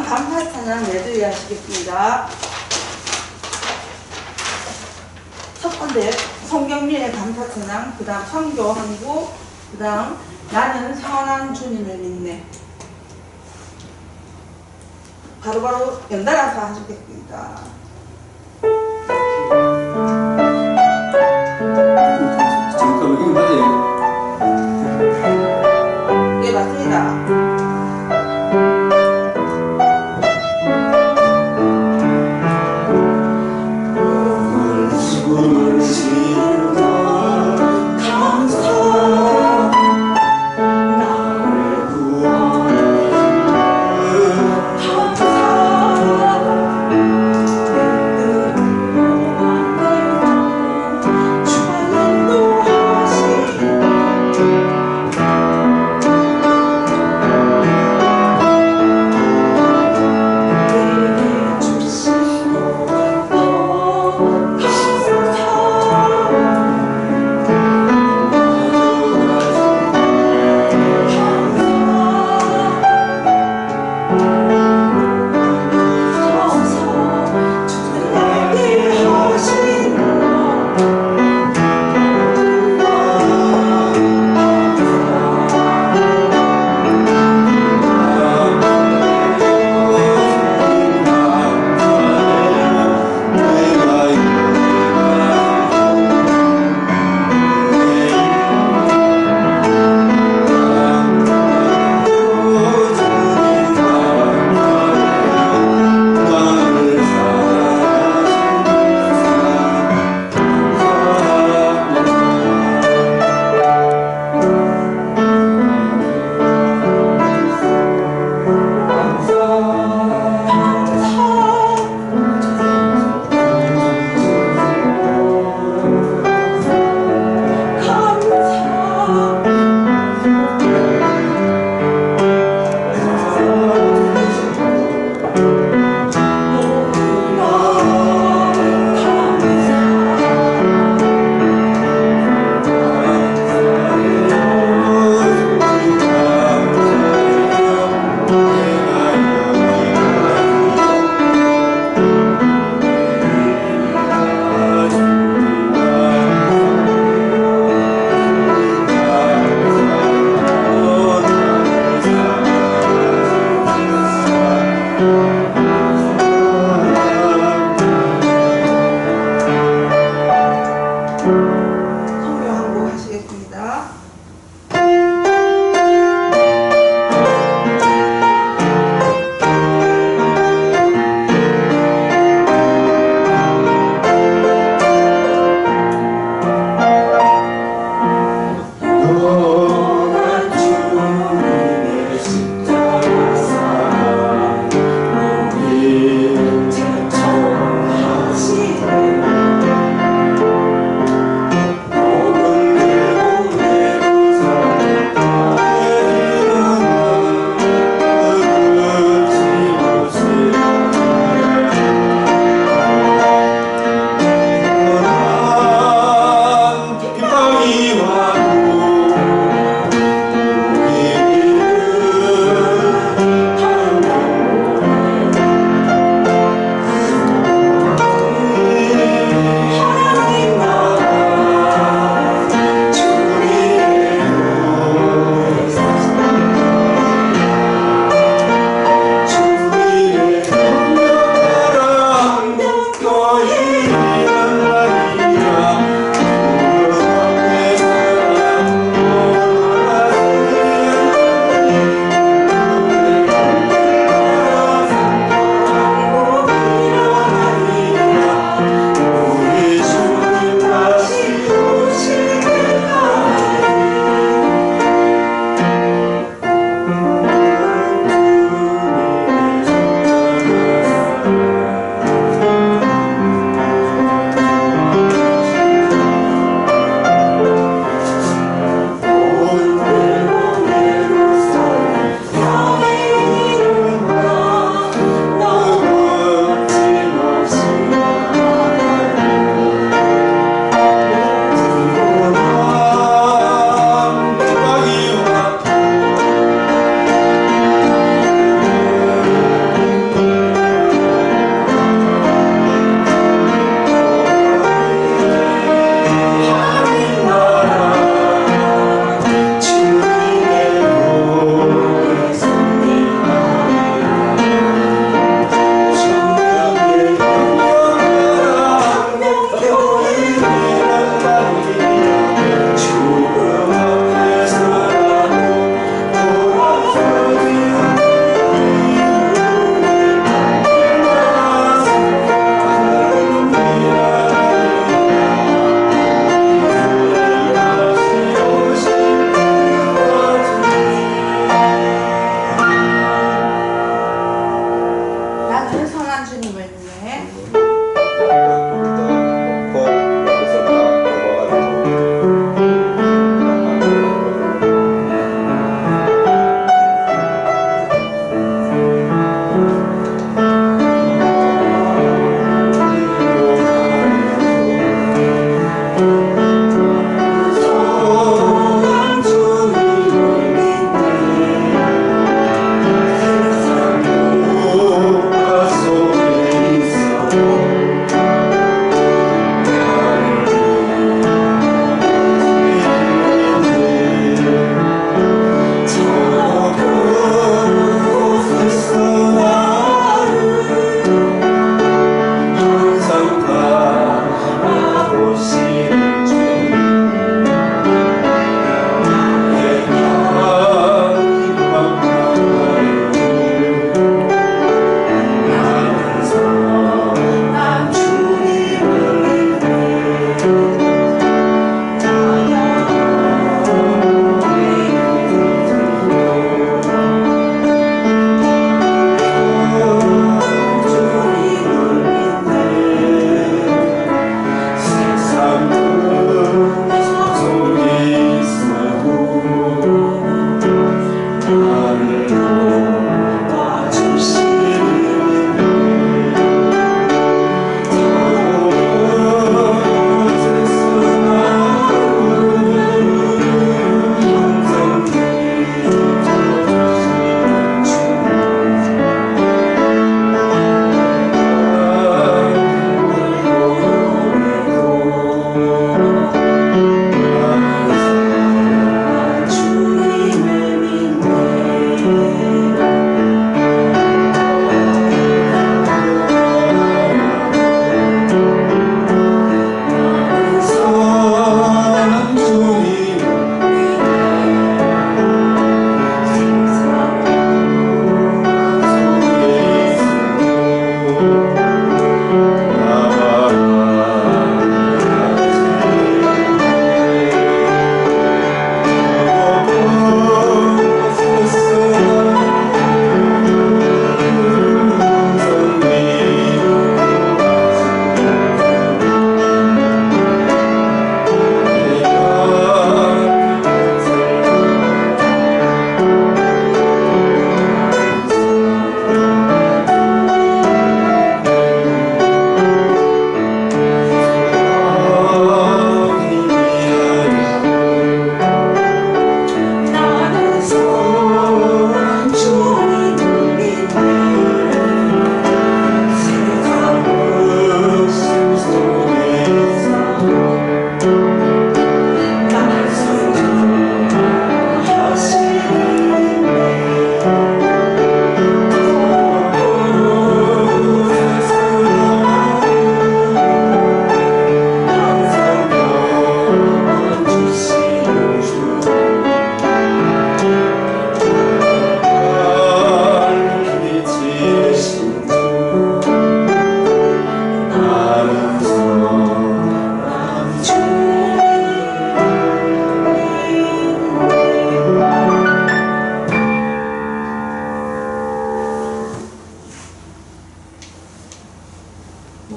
간파 찬양 내드리 하시겠습니다. 첫 번째 송경민의 간파 찬양, 그 다음 선교한구, 그 다음 나는 선한 주님을 믿네. 바로바로 연달아서 하시겠습니다. 잠깐만, 이거 맞아요? 네, 맞습니다.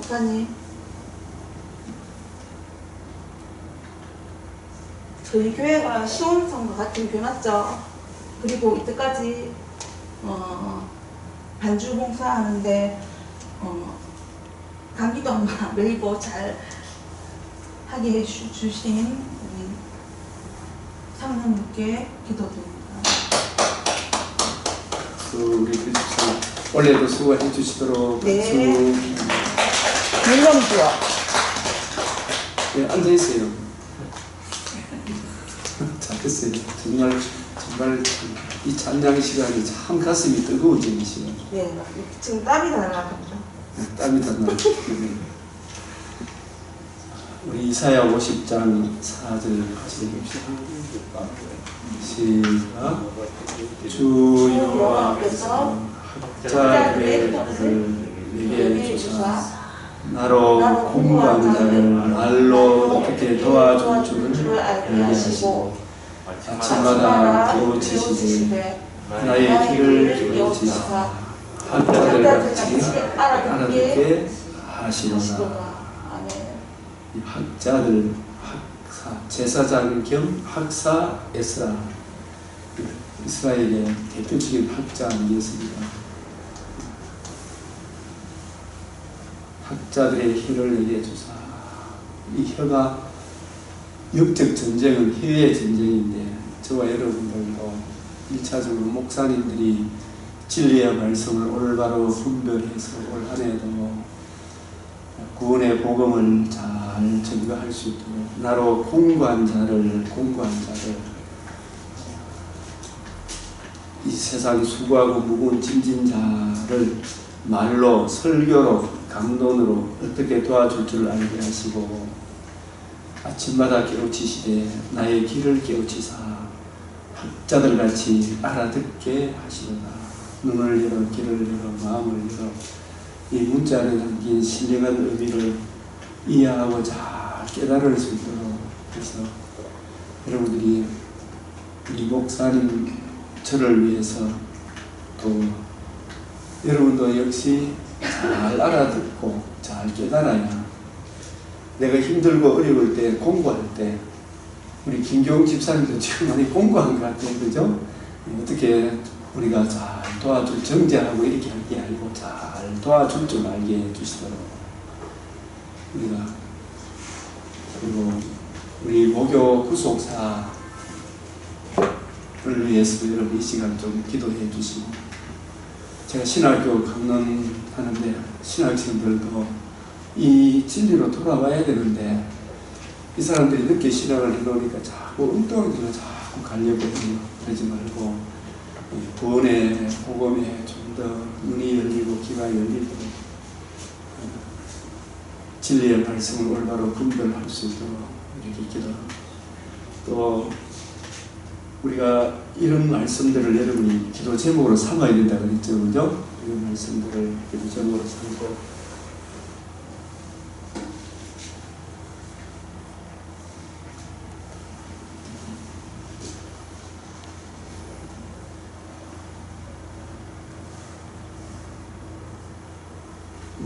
목사님. 저희 교회가 시온성과 같은 교회 맞죠? 그리고 이때까지 반주 봉사하는데 감기도 안 메이고 잘 하게 해주신 우리 상명님께 기도드립니다. 우리 교집사 올해도 수고해 주시도록. 네. 물론이요. 네, 앉아 있어요. 잘했어요. 정말 이 찬양 시간이 참 가슴이 뜨거워지는 시간. 네, 지금 땀이 날라갑니다. 땀이 다 나. 우리 이사야 50장 4절 같이 읽읍시다. 시작. 주 여호와께서 학자들의 덕을 내게 주사 나로 공부한 자를 말로 어떻게 도와줄 줄을 알게 하시고 아침마다 깨우치시되 나의 길을 깨우치사 학자들같이 알아듣게 하시노라. 이 학자들, 학사, 제사장 겸 학사 에스라, 이스라엘의 대표적인 학자 아니겠습니까? 학자들의 혀를 내게 주사. 이 혀가 영적 전쟁은 혀의 전쟁인데 저와 여러분들도 1차적으로 목사님들이 진리의 말씀을 올바로 분별해서 올 한해도 구원의 복음을 잘 전가할 수 있도록 나로 공부한 자를 이 세상 수고하고 무거운 짐진 자를 말로 설교로 강론으로 어떻게 도와줄 줄 알게 하시고 아침마다 깨우치시되 나의 길을 깨우치사 학자들같이 알아듣게 하시도다. 눈을 열어 귀를 열어 마음을 열어 이 문자 안에 담긴 신령한 의미를 이해하고 잘 깨달을 수 있도록 해서 여러분들이 우리 목사님 저를 위해서 또 여러분도 역시 잘 알아듣고 잘 깨달아야 내가 힘들고 어려울 때 공부할 때 우리 김경욱 집사님도 지금 많이 공부한 것 같아요. 그죠? 어떻게 우리가 잘 도와줄 정죄하고 이렇게 할 게 아니고 잘 도와줄 줄 알게 해주시도록 우리가 그리고 우리 목요 구속사를 위해서 여러분 이 시간 좀 기도해 주시고 제가 신학교 강론하는데 신학생들도 이 진리로 돌아와야 되는데 이 사람들이 늦게 신학을 해놓으니까 자꾸 엉뚱한 길로 자꾸 가려고 해요. 그러지 말고 구원의 복음에 좀 더 눈이 열리고 귀가 열리고 진리의 말씀을 올바로 분별할 수 있도록 이렇게 기도합니다. 또 우리가 이런 말씀들을 여러분이 기도 제목으로 삼아야 된다 그랬죠, 그죠? 이런 말씀들을 기도 제목으로 삼고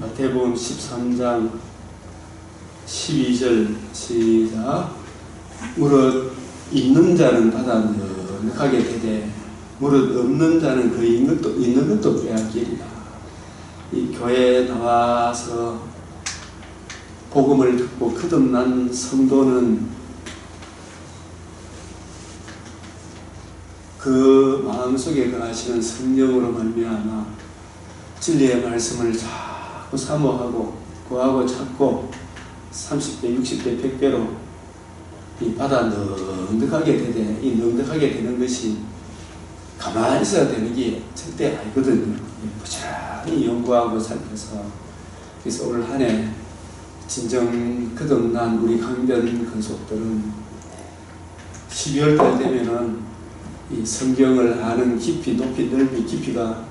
마태복음 13장 12절 시작. 무릇 있는 자는 받아 넉넉하게 되되 무릇 없는 자는 그 있는 것도 빼앗기리라. 이 교회에 나와서 복음을 듣고 거듭난 성도는 그 마음속에 거하시는 성령으로 말미암아 진리의 말씀을 자꾸 사모하고 구하고 찾고 30배, 60배, 100배로 이 받아 넉넉하게 되되 이 넉넉하게 되는 것이 가만히 있어야 되는 게 절대 아니거든요. 부지런히 연구하고 살펴서 그래서 올 한 해 진정 거듭난 우리 강변 근속들은 12월 달 되면은 이 성경을 아는 깊이, 높이, 넓이, 깊이가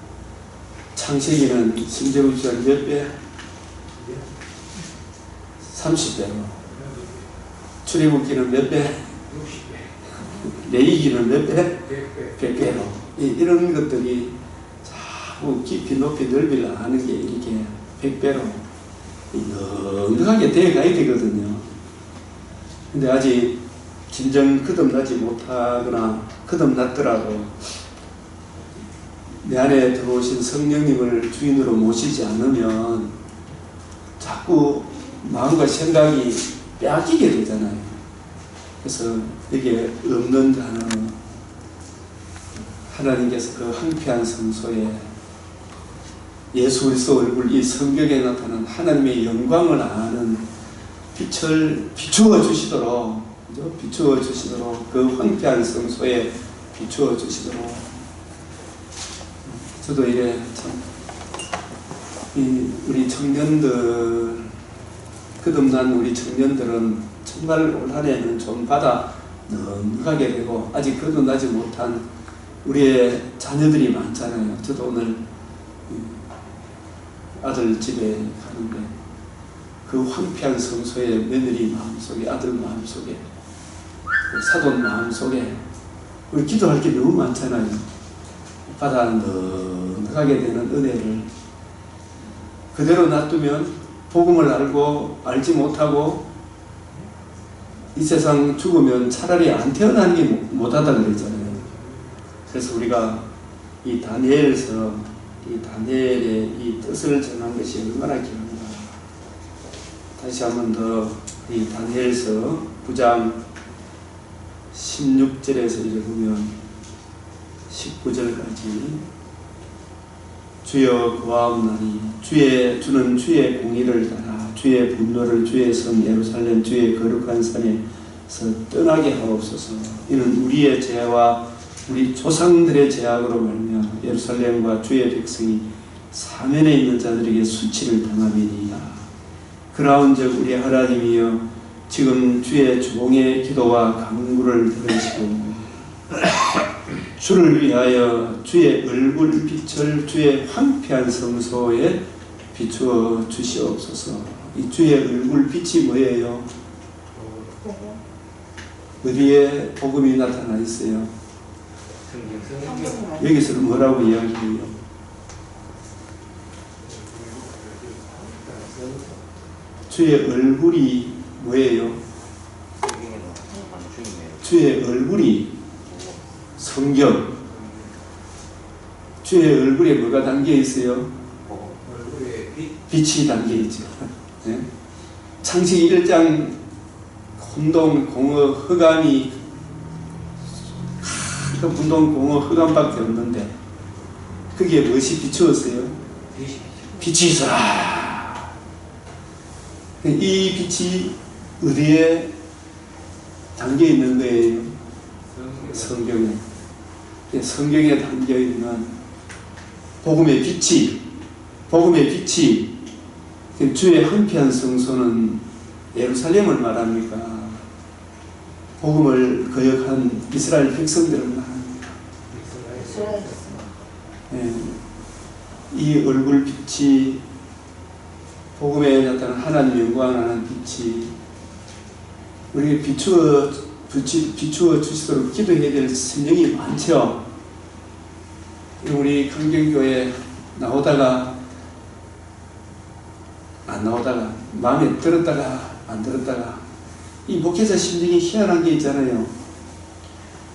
창세기는 신재구시한 몇 배? 30배로. 출애굽기는 몇 배? 60배. 레위기는 몇 배? 100배로. 이런 것들이 자꾸 깊이, 높이, 넓이를 아는 게 이렇게 100배로 넉넉하게 되어가야 되거든요. 근데 아직 진정 거듭나지 못하거나 거듭났더라도 내 안에 들어오신 성령님을 주인으로 모시지 않으면 자꾸 마음과 생각이 빼앗기게 되잖아요. 그래서 여기에 없는 자는 하나님께서 그 황폐한 성소에 예수 그리스도 얼굴, 이 성경에 나타난 하나님의 영광을 아는 빛을 비추어 주시도록, 그죠? 비추어 주시도록, 그 황폐한 성소에 비추어 주시도록. 저도 이래 참, 우리 청년들, 거듭난 우리 청년들은 정말 올 한해는 좀 받아 넉넉하게 되고, 아직 거듭나지 못한 우리의 자녀들이 많잖아요. 저도 오늘 아들 집에 가는데 그 황폐한 성소에 며느리 마음속에, 아들 마음속에, 사돈 마음속에 우리 기도할 게 너무 많잖아요. 받아 넉넉하게 되는 은혜를 그대로 놔두면 복음을 알고 알지 못하고 이 세상 죽으면 차라리 안 태어나는 게 못하다 그랬잖아요. 그래서 우리가 이 다니엘서 이 다니엘의 이 뜻을 전한 것이 얼마나 귀합니다. 다시 한 번 더 이 다니엘서 9장 16절에서 이제 보면 19절까지 주여 구하옵나니 주는 주의 공의를 따라 주의 분노를 주의 성 예루살렘 주의 거룩한 산에서 떠나게 하옵소서. 이는 우리의 죄와 우리 조상들의 죄악으로 말미암아 예루살렘과 주의 백성이 사면에 있는 자들에게 수치를 당함이니이다. 그라운즉 우리 하나님이여 지금 주의 종의 기도와 간구를 들으시고 주를 위하여 주의 얼굴 빛을 주의 황폐한 성소에 비추어 주시옵소서. 이 주의 얼굴 빛이 뭐예요? 어디에 복음이 나타나 있어요? 여기서는 뭐라고 이야기해요? 주의 얼굴이 뭐예요? 주의 얼굴이 성경. 주의 얼굴에 뭐가 담겨 있어요? 빛이 담겨 있죠. 네? 창세기 1장 혼동, 공어, 흑암이 분동, 공어, 흑암밖에 없는데 거기에 무엇이 비추었어요? 빛이 있어라. 이 빛이 어디에 담겨 있는 거예요? 성경에. 성경에 담겨 있는 복음의 빛이 주의 황폐한 성소는 예루살렘을 말합니까? 복음을 거역한 이스라엘 백성들을 말합니다. 네. 이 얼굴 빛이 복음에 나타난 하나님 영광을 하는 빛이 우리에게 비추어 주시도록 기도해야 될 심령이 많죠. 우리 강경교회 나오다가 안 나오다가 마음에 들었다가 안 들었다가 이 목회자 심정이 희한한 게 있잖아요.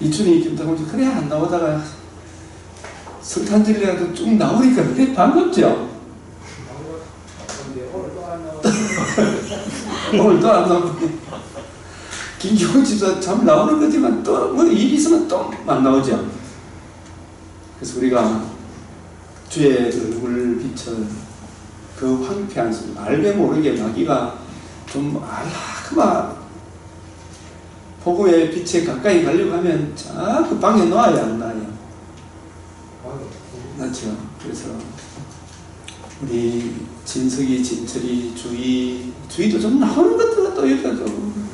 이춘이 김다고 그래 안 나오다가 성탄절이라도 쭉 나오니까 그래 반갑죠. 오늘 또 안 나오네. 김기훈 집사 참 나오는 거지만 또 뭐 일 있으면 또 안 나오죠. 그래서 우리가 주의 얼굴 빛을 그 황폐한 성 알게 모르게 마귀가 좀 알라그마 복음의 빛에 가까이 가려고 하면 자꾸 방에 놔야 안 놔요. 그렇죠. 그래서 우리 진석이, 진철이, 주의도 좀 나오는 것들은 또 여기가 좀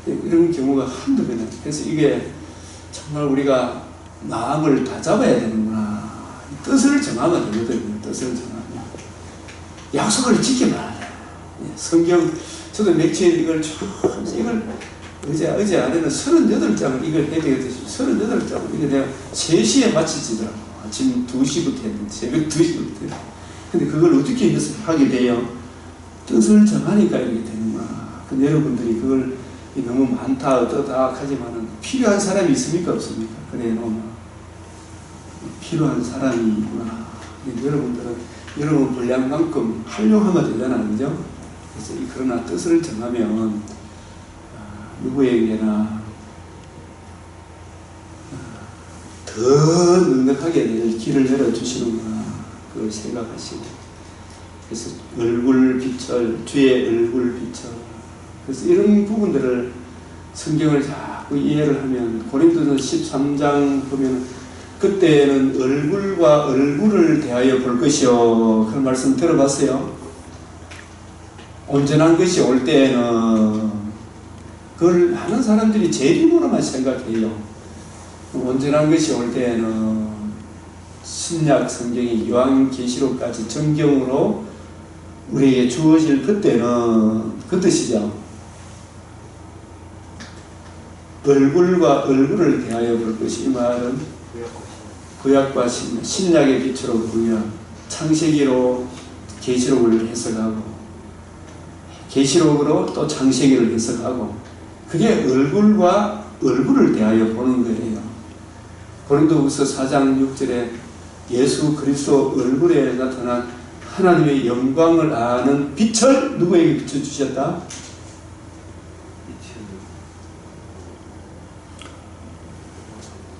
이런 경우가 한두 개는. 그래서 이게 정말 우리가 마음을 다 잡아야 되는구나. 뜻을 정하면 되거든요. 뜻을 정하면. 약속을 지키면 안 돼요. 성경, 저도 며칠 이걸 어제 안에는 38장을 이걸 해야 되겠듯이 38장을 이거 내가 3시에 마치지더라고. 아침 2시부터 했는데 새벽 2시부터 했는데 근데 그걸 어떻게 하게 돼요? 뜻을 정하니까 이렇게 되는구나. 근데 여러분들이 그걸 너무 많다 어떠다 하지만은 필요한 사람이 있습니까 없습니까? 그래 놓으면 필요한 사람이 있구나. 여러분들은 여러분 분량만큼 활용하면 되잖아요, 그죠? 그래서 그러나 뜻을 정하면 누구에게나 더 넉넉하게 될 길을 열어주시는구나. 그걸 생각하시고. 그래서 얼굴 비철, 주의 얼굴 비철. 그래서 이런 부분들을 성경을 자꾸 이해를 하면 고린도서 13장 보면 그때는 얼굴과 얼굴을 대하여 볼 것이요. 그런 말씀 들어봤어요? 온전한 것이 올 때에는 그걸 많은 사람들이 재림으로만 생각해요. 온전한 것이 올 때에는 신약 성경이 요한계시록까지 정경으로 우리에게 주어질 그때는 그 뜻이죠. 얼굴과 얼굴을 대하여 볼 것이, 이 말은 구약과 신약의 빛으로 구약, 창세기로 계시록을 해석하고 계시록으로 또 창세기를 해석하고, 그게 얼굴과 얼굴을 대하여 보는 거예요. 고린도후서 4장 6절에 예수 그리스도 얼굴에 나타난 하나님의 영광을 아는 빛을 누구에게 비춰주셨다?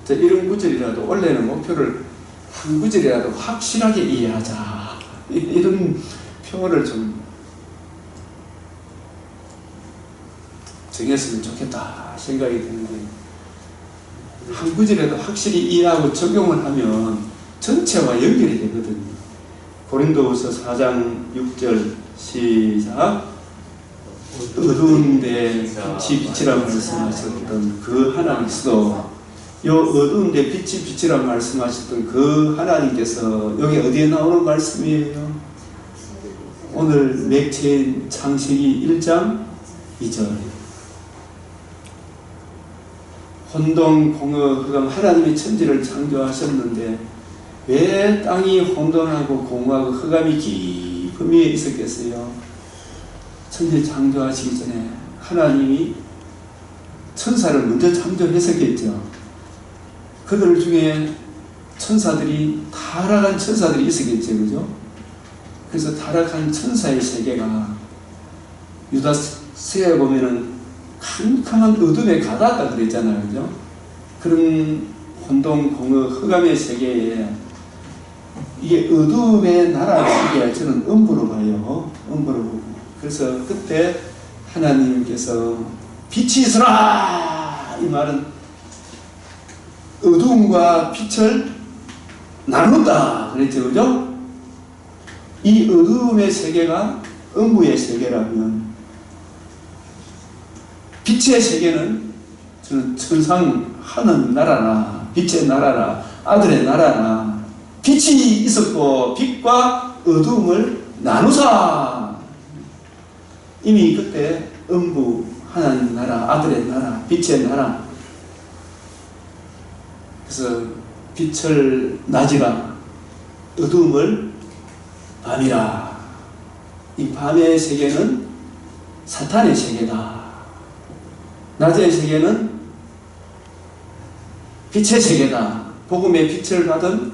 자, 이런 구절이라도 원래는 목표를 한 구절이라도 확실하게 이해하자, 이런 표현을 좀 정했으면 좋겠다 생각이 드는데, 한 구절이라도 확실히 이해하고 적용을 하면 전체와 연결이 되거든요. 고린도후서 4장 6절 시작. 어두운 데 빛이 빛이라 말씀하셨던 그 하나님께서, 요 어두운 데 빛이 빛이라 말씀하셨던 그 하나님께서 여기 어디에 나오는 말씀이에요? 오늘 맥체인 창세기 1장 2절. 혼돈, 공허, 흑암, 하나님이 천지를 창조하셨는데 왜 땅이 혼돈하고 공허하고 흑암이 깊은 위에 있었겠어요? 천지 창조하시기 전에 하나님이 천사를 먼저 창조했었겠죠. 그들 중에 천사들이, 타락한 천사들이 있었겠죠, 그죠? 그래서 타락한 천사의 세계가 유다서에 보면은 캄캄한 어둠에 가닿았다 그랬잖아요, 그죠? 그런 혼돈, 공허, 흑암의 세계에 이게 어둠의 나라가 저는 음부로 봐요. 음부로 보고. 그래서 그때 하나님께서 빛이 있으라! 이 말은 어둠과 빛을 나눴다 그랬죠, 그죠? 이 어둠의 세계가 음부의 세계라면 빛의 세계는 저는 천상 하는 나라라, 빛의 나라라, 아들의 나라라, 빛이 있었고 빛과 어둠을 나누사. 이미 그때 음부, 하나님 나라, 아들의 나라, 빛의 나라. 그래서 빛을 낮이라, 어둠을 밤이라. 이 밤의 세계는 사탄의 세계다. 낮의 세계는 빛의 세계다. 복음의 빛을 받은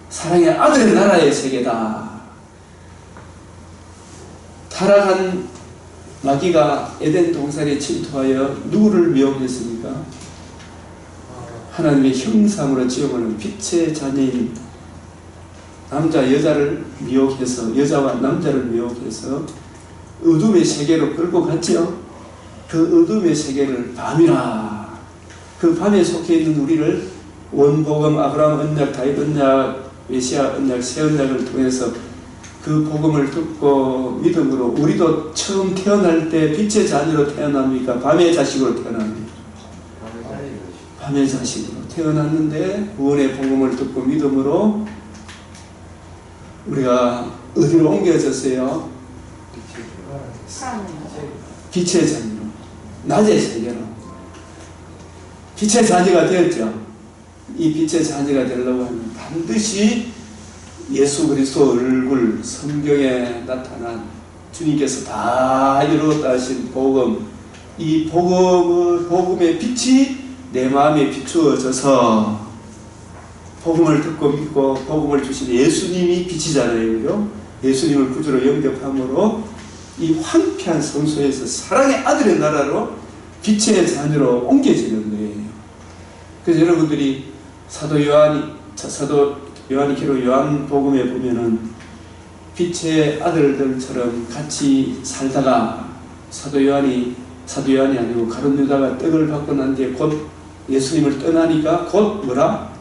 사랑의 아들의 나라의 세계다. 타락한 마귀가 에덴 동산에 침투하여 누구를 미혹했습니까? 하나님의 형상으로 지어보는 빛의 자녀인 남자 여자를 미혹해서, 여자와 남자를 미혹해서 어둠의 세계로 끌고 갔지요. 그 어둠의 세계를 밤이라. 그 밤에 속해 있는 우리를 원복음, 아브라함 언약, 다윗 언약, 메시아 언약, 새 언약을 통해서 그 복음을 듣고 믿음으로, 우리도 처음 태어날 때 빛의 자녀로 태어납니까? 밤의 자식으로 태어납니까? 밤의 자식으로 태어났는데 구원의 복음을 듣고 믿음으로 우리가 어디로 옮겨졌어요? 빛의 자녀로, 낮의 세계로 빛의 자녀가 되었죠. 이 빛의 자녀가 되려고 하면 반드시 예수 그리스도 얼굴, 성경에 나타난 주님께서 다 이루었다 하신 복음, 이 복음의 빛이 내 마음에 비추어져서 복음을 듣고 믿고 복음을 주신 예수님이 빛이잖아요. 그죠? 예수님을 구주로 영접함으로 이 황폐한 성소에서 사랑의 아들의 나라로 빛의 자녀로 옮겨지는 거예요. 그래서 여러분들이 사도 요한계로 요한복음에 보면은 빛의 아들들처럼 같이 살다가 사도 요한이 아니고 가룟 유다가 떡을 받고 난 뒤에 곧 예수님을 떠나니까 곧 뭐라?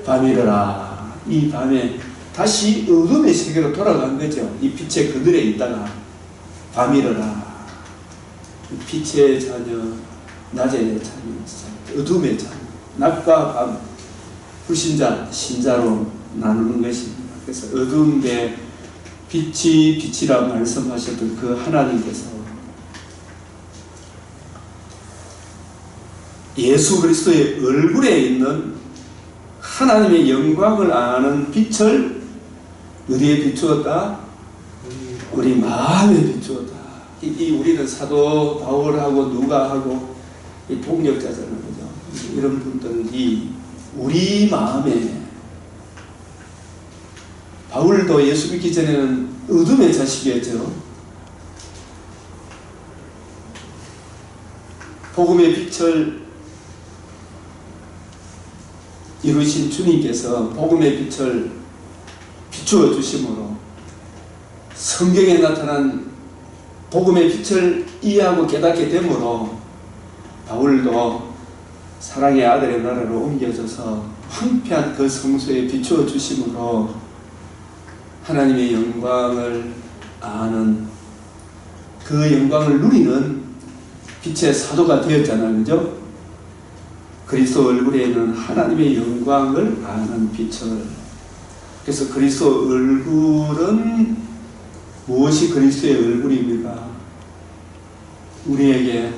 밤이더라. 이 밤에 다시 어둠의 세계로 돌아간 거죠. 이 빛의 그늘에 있다가 밤이더라. 빛의 자녀, 낮의 자녀, 어둠의 자녀, 낮과 밤, 불신자, 신자로 나누는 것입니다. 그래서 어두운데 빛이 빛이라 말씀하셨던 그 하나님께서 예수 그리스도의 얼굴에 있는 하나님의 영광을 아는 빛을 어디에 비추었다? 우리 마음에 비추었다. 이 우리는 사도 바울하고 누가하고 이 동력자잖아요. 그죠? 이런 분들이 우리 마음에, 바울도 예수 믿기 전에는 어둠의 자식이었죠. 복음의 빛을 이루신 주님께서 복음의 빛을 비추어 주심으로 성경에 나타난 복음의 빛을 이해하고 깨닫게 되므로 바울도 사랑의 아들의 나라로 옮겨져서 황폐한 그 성소에 비추어 주심으로 하나님의 영광을 아는, 그 영광을 누리는 빛의 사도가 되었잖아요. 그죠? 그리스도 얼굴에 있는 하나님의 영광을 아는 빛을. 그래서 그리스도 얼굴은 무엇이 그리스도의 얼굴입니까? 우리에게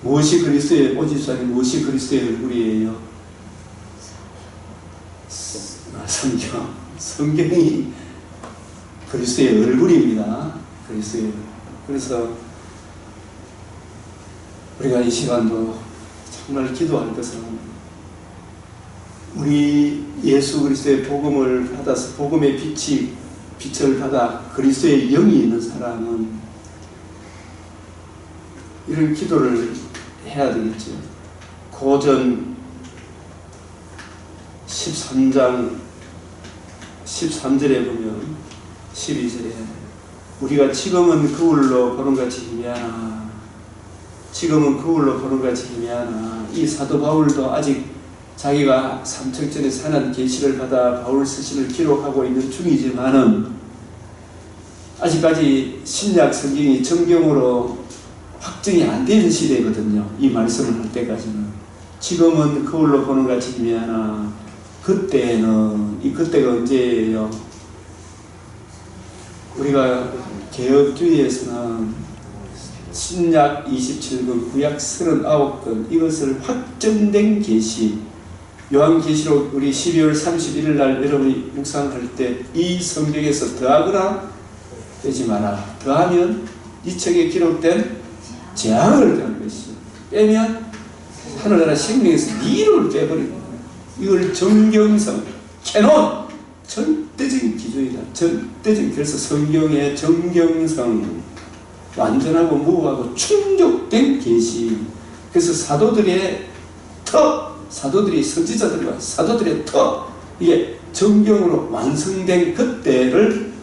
무엇이 그리스도의, 오집사님 무엇이 그리스도의 얼굴이에요? 성경이 그리스도의 얼굴입니다. 그리스도의 얼굴. 그래서 우리가 이 시간도 정말 기도할 것은, 우리 예수 그리스도의 복음을 받아서 복음의 빛을 받아 그리스도의 영이 있는 사람은 이런 기도를 해야 되겠죠. 고전 13장 13절에 보면 12절에 우리가 지금은 거울로 보는 같이 희미하나, 지금은 거울로 보는 같이 희미하나. 이 사도 바울도 아직 자기가 삼척전에 사는 계시를 받아 바울 서신을 기록하고 있는 중이지만은 아직까지 신약 성경이 정경으로 확정이 안 되는 시대거든요. 이 말씀을 할 때까지는. 지금은 거울로 보는 같이 희미하나. 그때는, 이 그때가 언제예요? 우리가 개혁주의에서는 신약 27권, 구약 39권, 이것을 확정된 계시, 요한계시록 우리 12월 31일 날 여러분이 묵상할 때 이 성경에서 더하거나 빼지 마라. 더하면 이 책에 기록된 재앙을 더한 것이, 빼면 하늘나라 생명에서 니를 빼버리는 거예요. 이걸 정경성, 캐논, 절대적인 기준이다. 절대적인. 그래서 성경의 정경성, 완전하고 무하고 충족된 계시. 그래서 사도들의 사도들이 선지자들과 사도들의 이게 정경으로 완성된 그때를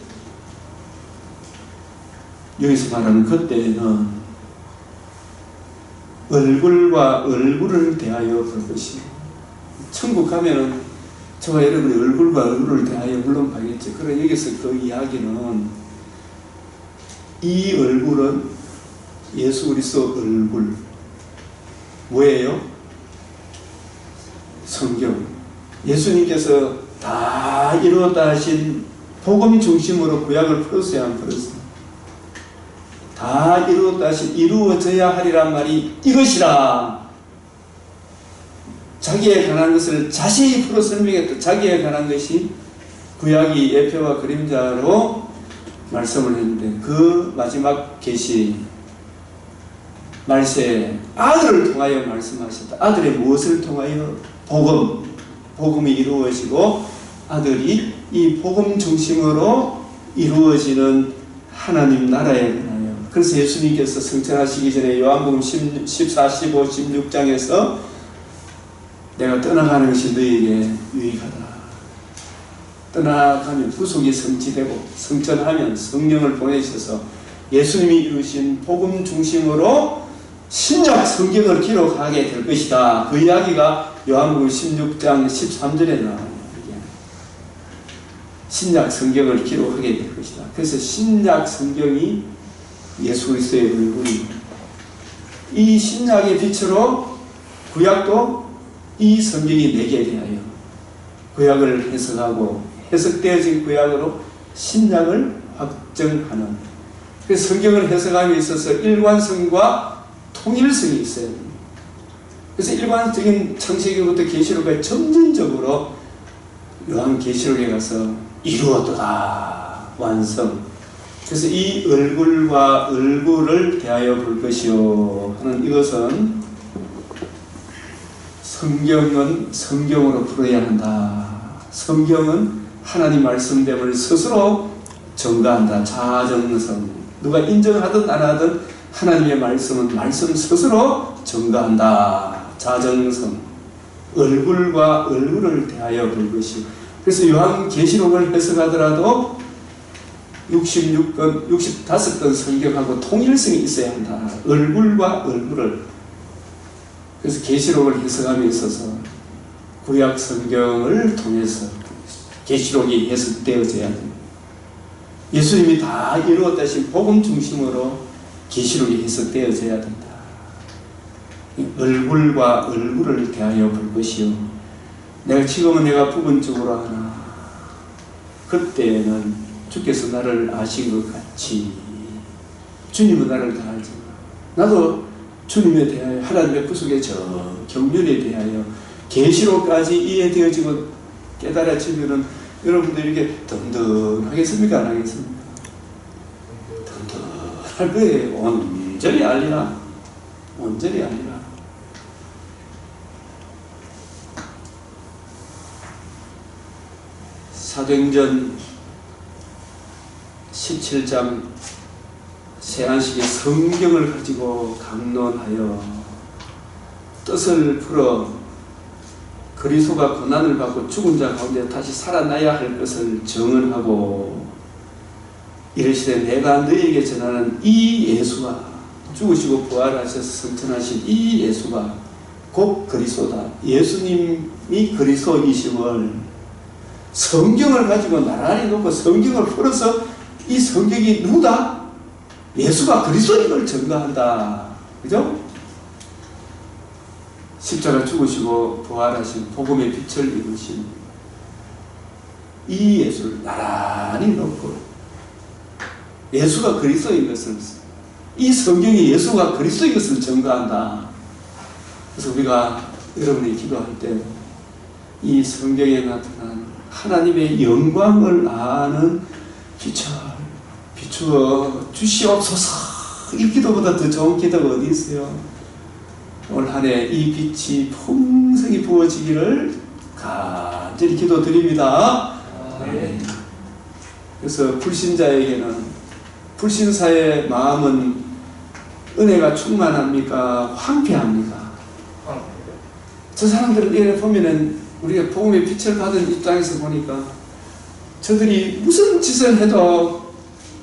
여기서 말하는 그때는 얼굴과 얼굴을 대하여 볼 것이. 천국 가면은 저와 여러분이 얼굴과 얼굴을 대하여 물론 가겠죠. 그러나 여기서 그 이야기는, 이 얼굴은 예수 그리스도 얼굴. 뭐예요? 성경. 예수님께서 다 이루었다 하신 복음 중심으로 구약을 풀었어야 안 풀었어요? 다 이루었다 하신, 이루어져야 하리란 말이 이것이라. 자기에 관한 것을 자세히 풀어 설명했다. 자기에 관한 것이 구약이 예표와 그림자로 말씀을 했는데 그 마지막 계시 말세에 아들을 통하여 말씀하셨다. 아들의 무엇을 통하여? 복음이 이루어지고 아들이 이 복음 중심으로 이루어지는 하나님 나라에 관하여. 그래서 예수님께서 승천하시기 전에 요한복음 14, 15, 16장에서 내가 떠나가는 것이 너희에게 유익하다. 떠나가면 구속이 성취되고 승천하면 성령을 보내셔서 예수님이 이루신 복음 중심으로 신약 성경을 기록하게 될 것이다. 그 이야기가 요한복음 16장 13절에 나와요. 신약 성경을 기록하게 될 것이다. 그래서 신약 성경이 예수 그리스도의 얼굴입니다. 이 신약의 빛으로 구약도 이 성경이 내게 대하여 구약을 해석하고 해석되어진 구약으로 신약을 확정하는, 그래서 성경을 해석함에 있어서 일관성과 통일성이 있어요. 그래서 일관적인 창세기부터 계시록까지 점진적으로 요한계시록에 가서 이루었도다 완성. 그래서 이 얼굴과 얼굴을 대하여 볼 것이요 하는 이것은 성경은 성경으로 풀어야 한다. 성경은 하나님 말씀됨을 스스로 증거한다. 자정성. 누가 인정하든 안 하든 하나님의 말씀은 말씀 스스로 증거한다. 자정성. 얼굴과 얼굴을 대하여 볼 것이요. 그래서 요한계시록을 해석하더라도 65권 성경하고 통일성이 있어야 한다. 얼굴과 얼굴을. 그래서 계시록을 해석함에 있어서 구약 성경을 통해서 계시록이 해석되어져야 됩니다. 예수님이 다 이루었다신 복음 중심으로 계시록이 해석되어져야 된다. 얼굴과 얼굴을 대하여 볼 것이요. 지금은 내가 부분적으로 하나, 그때는 주께서 나를 아신 것 같이 주님은 나를 다 알지만 나도 주님에 대하여 하나님의 구속의 저 경륜에 대하여 계시록까지 이해되어지고 깨달아지면은 여러분들 이렇게 든든하겠습니까? 안 하겠습니까? 든든할 거예요. 온전히 알리라. 온전히 알리라. 사도행전 17장 세안식의 성경을 가지고 강론하여 뜻을 풀어 그리스도가 고난을 받고 죽은 자 가운데 다시 살아나야 할 것을 정언하고 이르시되 내가 너희에게 전하는 이 예수가 죽으시고 부활하셔서 승천하신 이 예수가 곧 그리스도다. 예수님이 그리스도이심을 성경을 가지고 나란히 놓고 성경을 풀어서 이 성경이 누구다? 예수가 그리스도인 걸 증거한다. 그죠? 십자가 죽으시고 부활하신 복음의 빛을 이루신 이 예수를 나란히 놓고 예수가 그리스도인 것을, 이 성경이 예수가 그리스도인 것을 증거한다. 그래서 우리가 여러분이 기도할 때 이 성경에 나타난 하나님의 영광을 아는 비추어 주시옵소서. 이 기도보다 더 좋은 기도가 어디 있어요? 올 한 해 이 빛이 풍성히 부어지기를 간절히 기도드립니다. 네. 그래서 불신자에게는, 불신사의 마음은 은혜가 충만합니까? 황폐합니까? 저 사람들은 이렇게 보면은 우리가 복음의 빛을 받은 입장에서 보니까 저들이 무슨 짓을 해도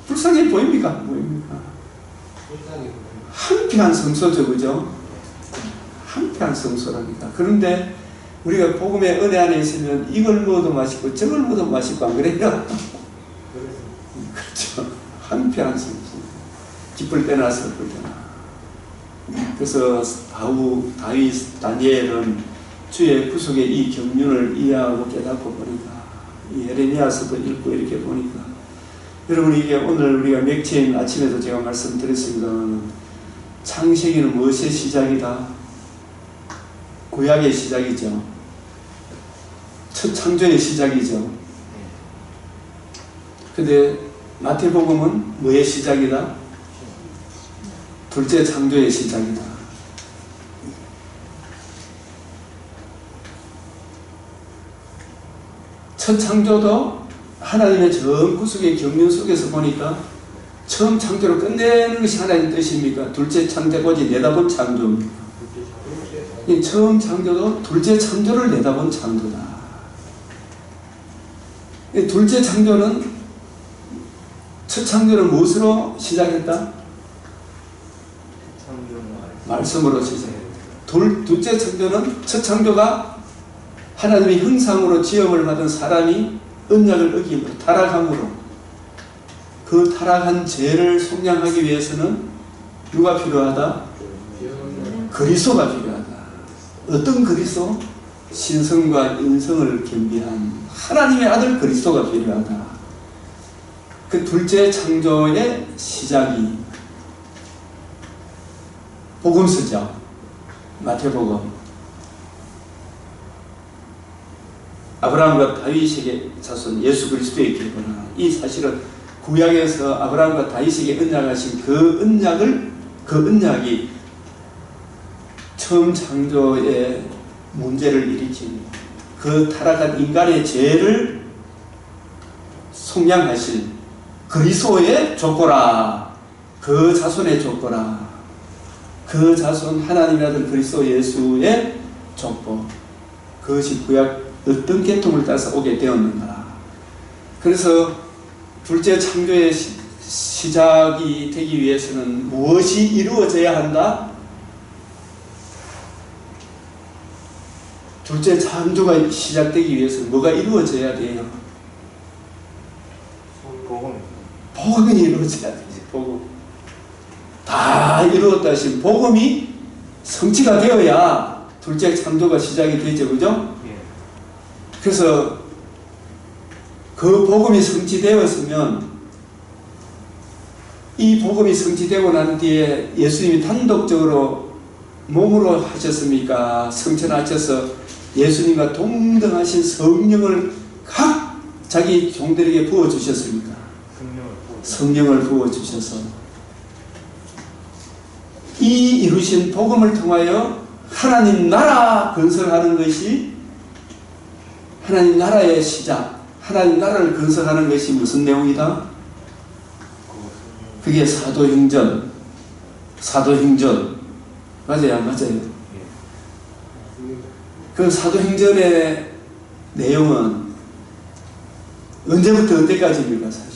불쌍해 보입니까? 안 보입니까? 황폐한 성소죠, 그죠? 황폐한 성소랍니다. 그런데 우리가 복음의 은혜 안에 있으면 이걸 먹어도 맛있고 저걸 먹어도 맛있고 안 그래요? 그렇죠. 황폐한 성소. 기쁠 때나 슬플 때나. 그래서 다니엘은 주의 구속의 이 경륜을 이해하고 깨닫고 보니까, 이 예레미야서도 읽고 이렇게 보니까, 여러분 이게 오늘 우리가 맥체인 아침에도 제가 말씀드렸습니다만 창세기는 무엇의 시작이다? 구약의 시작이죠. 첫 창조의 시작이죠. 근데 마태복음은 뭐의 시작이다? 둘째 창조의 시작이다. 첫 창조도 하나님의 전 구속의 경륜 속에서 보니까 처음 창조를 끝내는 것이 하나님의 뜻입니까? 둘째 창조까지 내다본 창조입니다. 이 처음 창조도 둘째 창조를 내다본 창조다. 이 둘째 창조는 첫 창조는 무엇으로 시작했다? 말씀으로 시작했다. 둘째 창조는 첫 창조가 하나님의 형상으로 지음을 받은 사람이 언약을 어김으로 타락함으로 그 타락한 죄를 속량하기 위해서는 누가 필요하다? 그리스도가 필요하다. 어떤 그리스도? 신성과 인성을 겸비한 하나님의 아들 그리스도가 필요하다. 그 둘째 창조의 시작이 복음서죠. 마태복음. 아브라함과 다윗에게 자손 예수 그리스도의 계보나 이 사실은 구약에서 아브라함과 다윗에게 언약하신 그 언약이 처음 창조의 문제를 일으킨 그 타락한 인간의 죄를 속량하실 그리스도의 족보라. 그 자손의 족보라. 그 자손 하나님의 아들 그리스도 예수의 족보. 그것이 구약 어떤 계통을 따라서 오게 되었는가. 그래서 둘째 창조의 시작이 되기 위해서는 무엇이 이루어져야 한다? 둘째 창조가 시작되기 위해서 뭐가 이루어져야 돼요? 복음이 이루어져야 돼요. 복음. 다 이루었다 하신 복음이 성취가 되어야 둘째 창조가 시작이 되죠. 그죠? 그래서 그 복음이 성취되었으면 이 복음이 성취되고 난 뒤에 예수님이 단독적으로 몸으로 하셨습니까? 성천하셔서 예수님과 동등하신 성령을 각 자기 종들에게 부어주셨습니까? 성령을 부어주셔서 이 이루신 복음을 통하여 하나님 나라 건설하는 것이 하나님 나라의 시작, 하나님 나라를 건설하는 것이 무슨 내용이다? 그게 사도행전. 맞아요, 안 맞아요? 그 사도행전의 내용은 언제부터 언제까지입니까, 사실?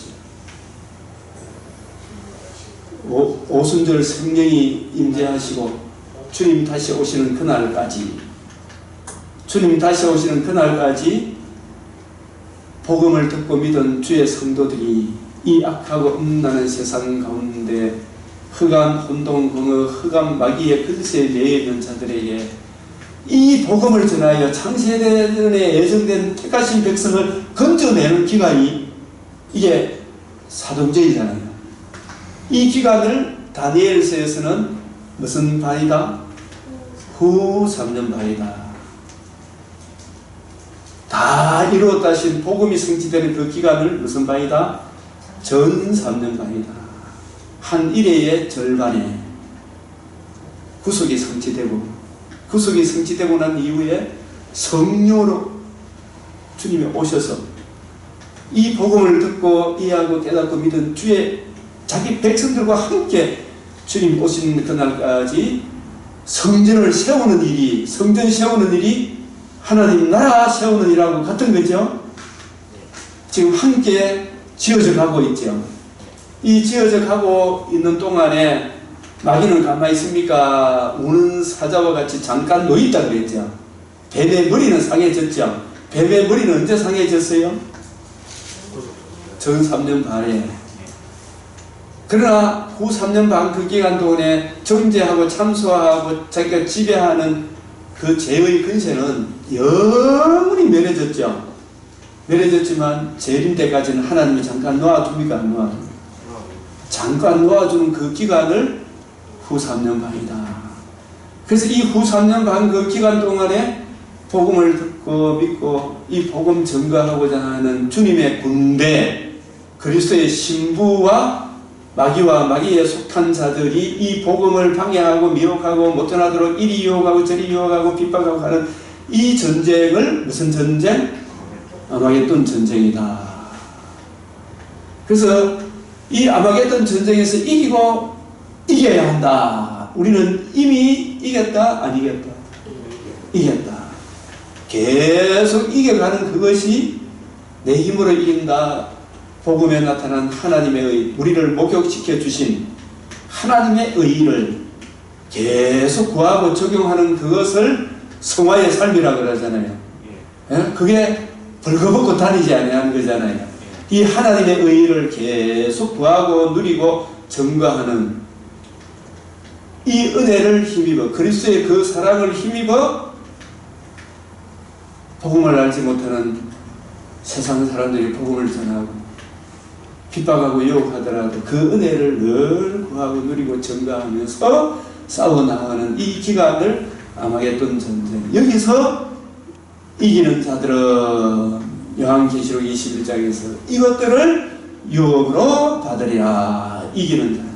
오순절 성령이 임재하시고 주님 다시 오시는 그날까지 복음을 듣고 믿은 주의 성도들이 이 악하고 음란한 세상 가운데 흑암, 혼동, 공허, 흑암, 마귀의 근세에 매여 있는 자들에게 이 복음을 전하여 창세전에 예정된 택하신 백성을 건져내는 기간이 이게 사도행전이잖아요. 이 기간을 다니엘서에서는 무슨 바이다? 후 3년 바이다. 다 이루었다 하신 복음이 성취되는 그 기간을 무슨 바이다? 전 3년 바이다. 한 일회의 절반에 구속이 성취되고 난 이후에 성령으로 주님이 오셔서 이 복음을 듣고 이해하고 깨닫고 믿은 주의 자기 백성들과 함께 주님 오신 그날까지 성전 세우는 일이 하나님 나라 세우는 일하고 같은 거죠. 지금 함께 지어져 가고 있죠. 이 지어져 가고 있는 동안에 마귀는 가만히 있습니까? 우는 사자와 같이 잠깐 놓였다고 그랬죠. 뱀의 머리는 상해졌죠. 뱀의 머리는 언제 상해졌어요? 전 3년 반에. 그러나 후 3년 반 그 기간 동안에 정죄하고 참소하고 자기가 지배하는 그 죄의 근세는 영원히 면해졌지만 재림 때까지는 하나님이 잠깐 놓아줍니까? 안 놓아줍니까? 잠깐 놓아주는 그 기간을 후 3년 반이다. 그래서 이 후 3년 반 그 기간 동안에 복음을 듣고 믿고 이 복음 전가하고자 하는 주님의 군대, 그리스도의 신부와 마귀와 마귀에 속한 자들이 이 복음을 방해하고 미혹하고 못 전하도록 이리 유혹하고 저리 유혹하고 핍박하고 하는 이 전쟁을 무슨 전쟁? 아마겟돈 전쟁이다. 그래서 이 아마겟돈 전쟁에서 이겨야 한다. 우리는 이미 이겼다? 안 이겼다? 이겼다. 계속 이겨가는 그것이 내 힘으로 이긴다. 복음에 나타난 하나님의 의, 우리를 목욕시켜 주신 하나님의 의를 계속 구하고 적용하는 그것을 성화의 삶이라 그러잖아요. 예? 그게 벌거벗고 다니지 아니하는 거잖아요. 이 하나님의 의를 계속 구하고 누리고 증거하는 이 은혜를 힘입어, 그리스도의 그 사랑을 힘입어 복음을 알지 못하는 세상 사람들이 복음을 전하고 핍박하고 유혹하더라도 그 은혜를 늘 구하고 누리고 증거하면서 싸워나가는 이 기간을 아마겟돈 전쟁, 여기서 이기는 자들은 요한계시록 21장에서 이것들을 유업으로 받으리라. 이기는 자.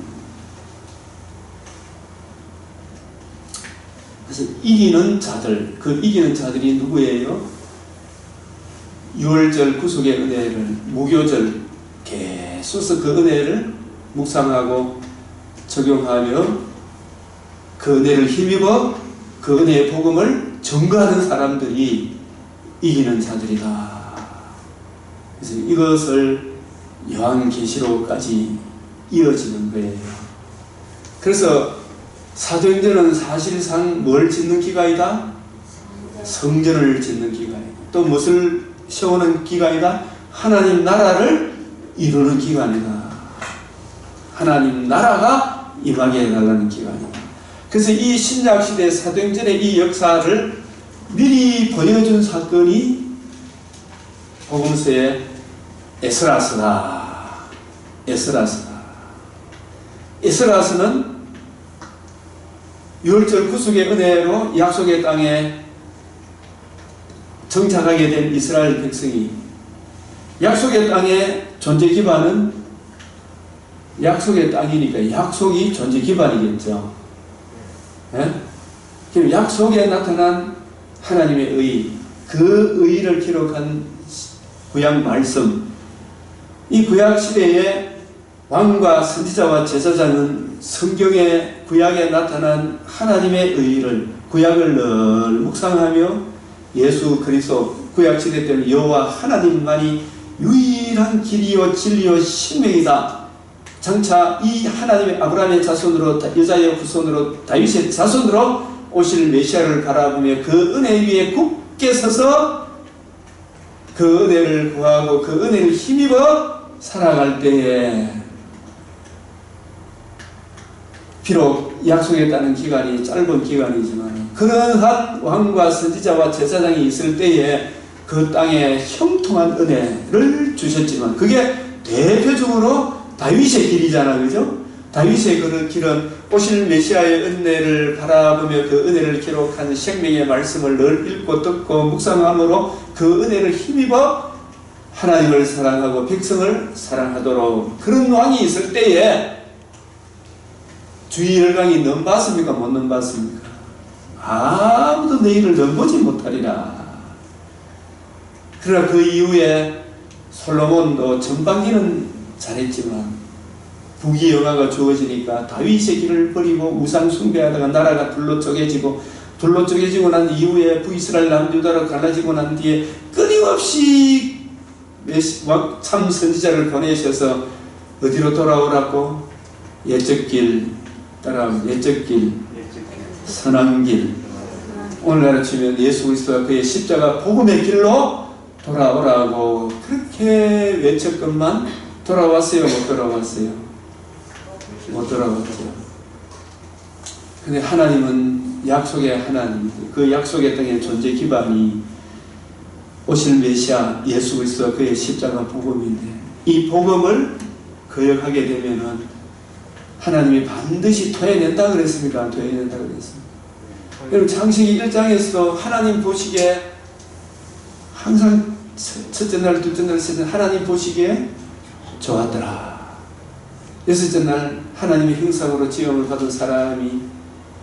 그래서 이기는 자들, 그 이기는 자들이 누구예요? 유월절 구속의 은혜를, 무교절 계속 그 은혜를 묵상하고 적용하며 그 은혜를 힘입어 그 은혜의 복음을 증거하는 사람들이 이기는 자들이다. 그래서 이것을 요한계시록까지 이어지는 거예요. 그래서 사도행전은 사실상 뭘 짓는 기간이다? 성전을 짓는 기간이다. 또 무엇을 세우는 기간이다? 하나님 나라를 이루는 기간이다. 하나님 나라가 임하게 해달라는 기간이다. 그래서 이 신약시대 사도행전의 이 역사를 미리 보여준 사건이 복음서의 에스라스다. 에스라스는 유월절 구속의 은혜로 약속의 땅에 정착하게 된 이스라엘 백성이 약속의 땅의 존재 기반은 약속의 땅이니까 약속이 존재 기반이겠죠. 예? 그럼 약속에 나타난 하나님의 의, 그 의를 기록한 구약 말씀, 이 구약 시대에 왕과 선지자와 제사장은 성경의 구약에 나타난 하나님의 의를, 구약을 늘 묵상하며 예수 그리스도, 구약 시대 때는 여호와 하나님만이 유일한 길이요 진리요 생명이다. 장차 이 하나님의 아브라함의 자손으로, 여자의 후손으로, 다윗의 자손으로 오실 메시아를 바라보며 그 은혜 위에 굳게 서서 그 은혜를 구하고 그 은혜를 힘입어 살아갈 때에 비록 약속했다는 기간이 짧은 기간이지만 그러한 왕과 선지자와 제사장이 있을 때에 그 땅에 형통한 은혜를 주셨지만 그게 대표적으로 다윗의 길이잖아, 그죠? 다윗의 그 길은 오실 메시아의 은혜를 바라보며 그 은혜를 기록한 생명의 말씀을 늘 읽고 듣고 묵상함으로 그 은혜를 힘입어 하나님을 사랑하고 백성을 사랑하도록 그런 왕이 있을 때에 주의 열강이 넘봤습니까? 못 넘봤습니까? 아무도 너희를 넘보지 못하리라. 그러나 그 이후에 솔로몬도 전반기는 잘했지만 부귀영화가 주어지니까 다윗의 길을 버리고 우상 숭배하다가 나라가 둘로 쪼개지고 난 이후에 부이스라엘 남유다로 갈라지고 난 뒤에 끊임없이 참 선지자를 보내셔서 어디로 돌아오라고? 옛적 길 따라오면 옛적 길, 선한 길. 오늘날 치면 예수 그리스도가 그의 십자가 복음의 길로 돌아오라고 그렇게 외쳤건만 돌아왔어요? 못 돌아왔어요? 못 돌아왔죠. 근데 하나님은 약속의 하나님, 그 약속의 땅의 존재 기반이 오실 메시아 예수 그리스도가 그의 십자가 복음인데 이 복음을 거역하게 되면은 하나님이 반드시 토해낸다 그랬습니까? 안 토해낸다 그랬습니까? 여러분 창세기 1장에서도 하나님 보시기에 항상 첫째 날, 둘째 날, 셋째 날 하나님 보시기에 좋았더라. 여섯째 날 하나님의 형상으로 지음을 받은 사람이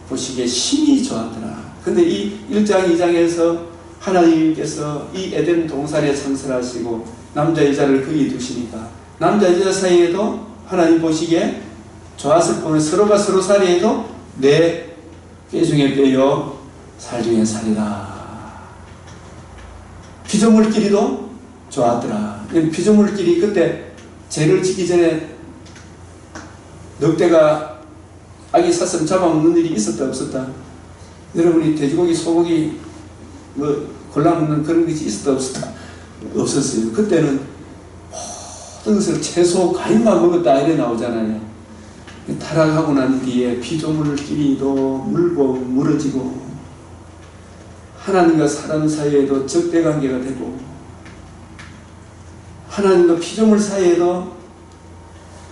보시기에 심히 좋았더라. 근데 이 1장 2장에서 하나님께서 이 에덴 동산에 창설하시고 남자 여자를 거기 두시니까 남자 여자 사이에도 하나님 보시기에 좋았을 뿐 서로가 서로 사이에도 내 뼈 중에 뼈요 살 중에 살이다. 피조물끼리도 좋았더라. 피조물끼리 그때 죄를 짓기 전에 늑대가 아기 사슴 잡아먹는 일이 있었다 없었다? 여러분이 돼지고기 소고기 뭐 골라먹는 그런 것이 있었다 없었다? 없었어요. 그때는 모든 것을 채소 과일만 먹었다 이래 나오잖아요. 타락하고 난 뒤에 피조물끼리도 물고 물어지고 하나님과 사람 사이에도 적대관계가 되고 하나님과 피조물 사이에도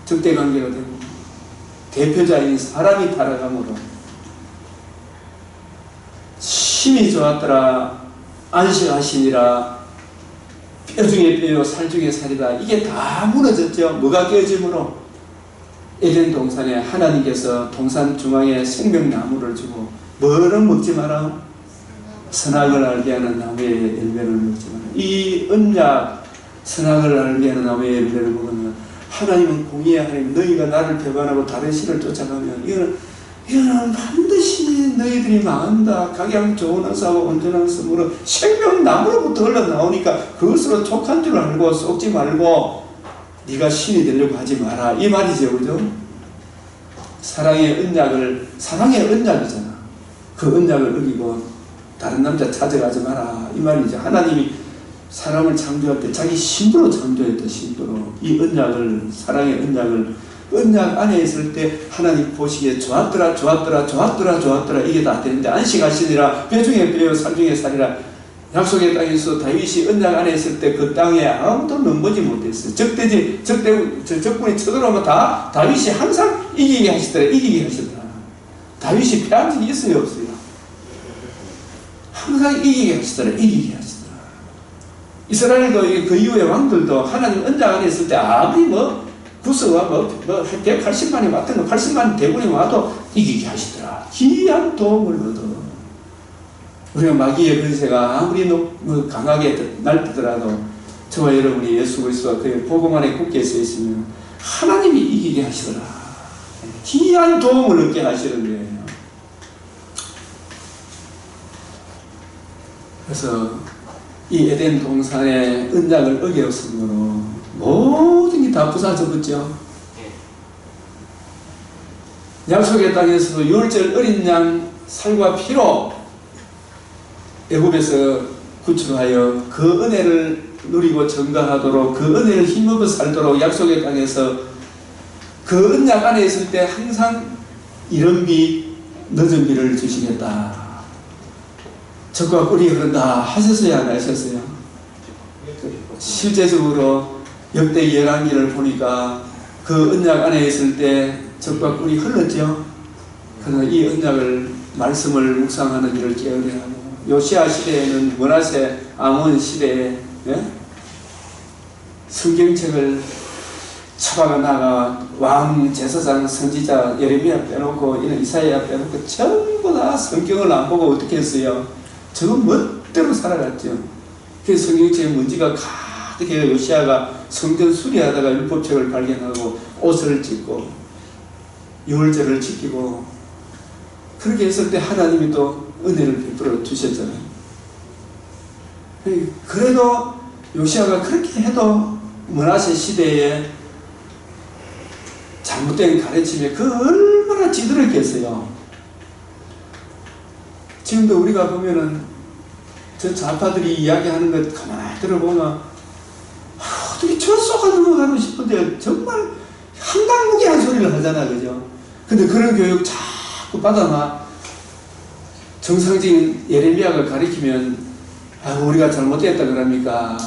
적대관계가 되고 대표자인 사람이 타락함으로 심히 좋았더라. 안식하시니라. 뼈 중에 뼈요 살 중에 살이다. 이게 다 무너졌죠. 뭐가 깨짐으로? 에덴 동산에 하나님께서 동산 중앙에 생명나무를 주고 뭐는 먹지 마라? 선악을 알게 하는 나무의 열매를 먹지 마라. 이 언약 선악을 알게 하는 나무의 열매를 먹으면 하나님은 공의의 하나님, 너희가 나를 배반하고 다른 신을 쫓아가면 이거는 반드시 너희들이 망한다. 각양 좋은 은사와 온전한 선물은 생명나무로부터 흘러나오니까 그것으로 족한 줄 알고 속지 말고 네가 신이 되려고 하지 마라. 이 말이죠. 그죠? 사랑의 언약이잖아. 그 언약을 어기고 다른 남자 찾아가지 마라. 이 말이죠. 하나님이 사람을 창조할 때 자기 신부로 창조했다. 신부로. 이 언약을, 사랑의 언약 안에 있을 때 하나님 보시기에 좋았더라 이게 다 되는데 안식하시니라. 뼈 중에 뼈요 살 중에 살이라. 약속의 땅에서 다윗이 언약 안에 있을 때 그 땅에 아무도 넘보지 못했어요. 적군이 쳐들어오면 다 다윗이 항상 이기게 하시더라. 다윗이 패한 적이 있어요 없어요? 항상 이기게 하시더라. 이스라엘도 그 이후의 왕들도 하나님 언약 안에 있을 때 아무리 구스와 180만이 왔던 거 80만 대군이 와도 이기게 하시더라. 귀한 도움을 얻어. 우리가 마귀의 권세가 아무리 강하게 날뛰더라도 저와 여러분이 예수 그리스도와 그의 복음 안에 굳게 서 있으면 하나님이 이기게 하시더라. 귀한 도움을 얻게 하시는 거예요. 그래서 이 에덴 동산의 언약을 어겼으므로 모든 게 다 부사져버렸죠. 약속의 땅에서도 유월절 어린 양 살과 피로 애굽에서 구출하여 그 은혜를 누리고 증거하도록 그 은혜를 힘입어 살도록 약속의 땅에서 그 언약 안에 있을 때 항상 이른 비 늦은 비를 주시겠다. 적과 꿀이 흐른다 하셨어요 안 하셨어요? 실제적으로 역대 열왕기를 보니까 그 언약 안에 있을 때 적과 꿀이 흘렀죠. 그러나 이 언약을 말씀을 묵상하는 일을 게으려하고 요시아 시대에는 므낫세 아몬 시대에 성경책을 처박아 나가 왕 제사장 선지자 예레미야 빼놓고 이사야 빼놓고 전부 다 성경을 안 보고 어떻게 했어요? 저건 멋대로 살아갔죠. 그 성경책에 문제가 가득해요. 요시아가 성전 수리하다가 율법책을 발견하고 옷을 찢고 유월절을 지키고 그렇게 했을 때 하나님이 또 은혜를 베풀어 주셨잖아요. 그래도 요시아가 그렇게 해도 므낫세 시대에 잘못된 가르침에 그 얼마나 찌들었겠어요. 지금도 우리가 보면은 저 좌파들이 이야기하는 것 가만히 들어보면 어떻게 저 쏘가 넘어가고 싶은데 정말 한강무계한 소리를 하잖아. 그죠? 근데 그런 교육 자꾸 받아놔. 정상적인 예레미야가 가르치면 우리가 잘못됐다 그럽니까?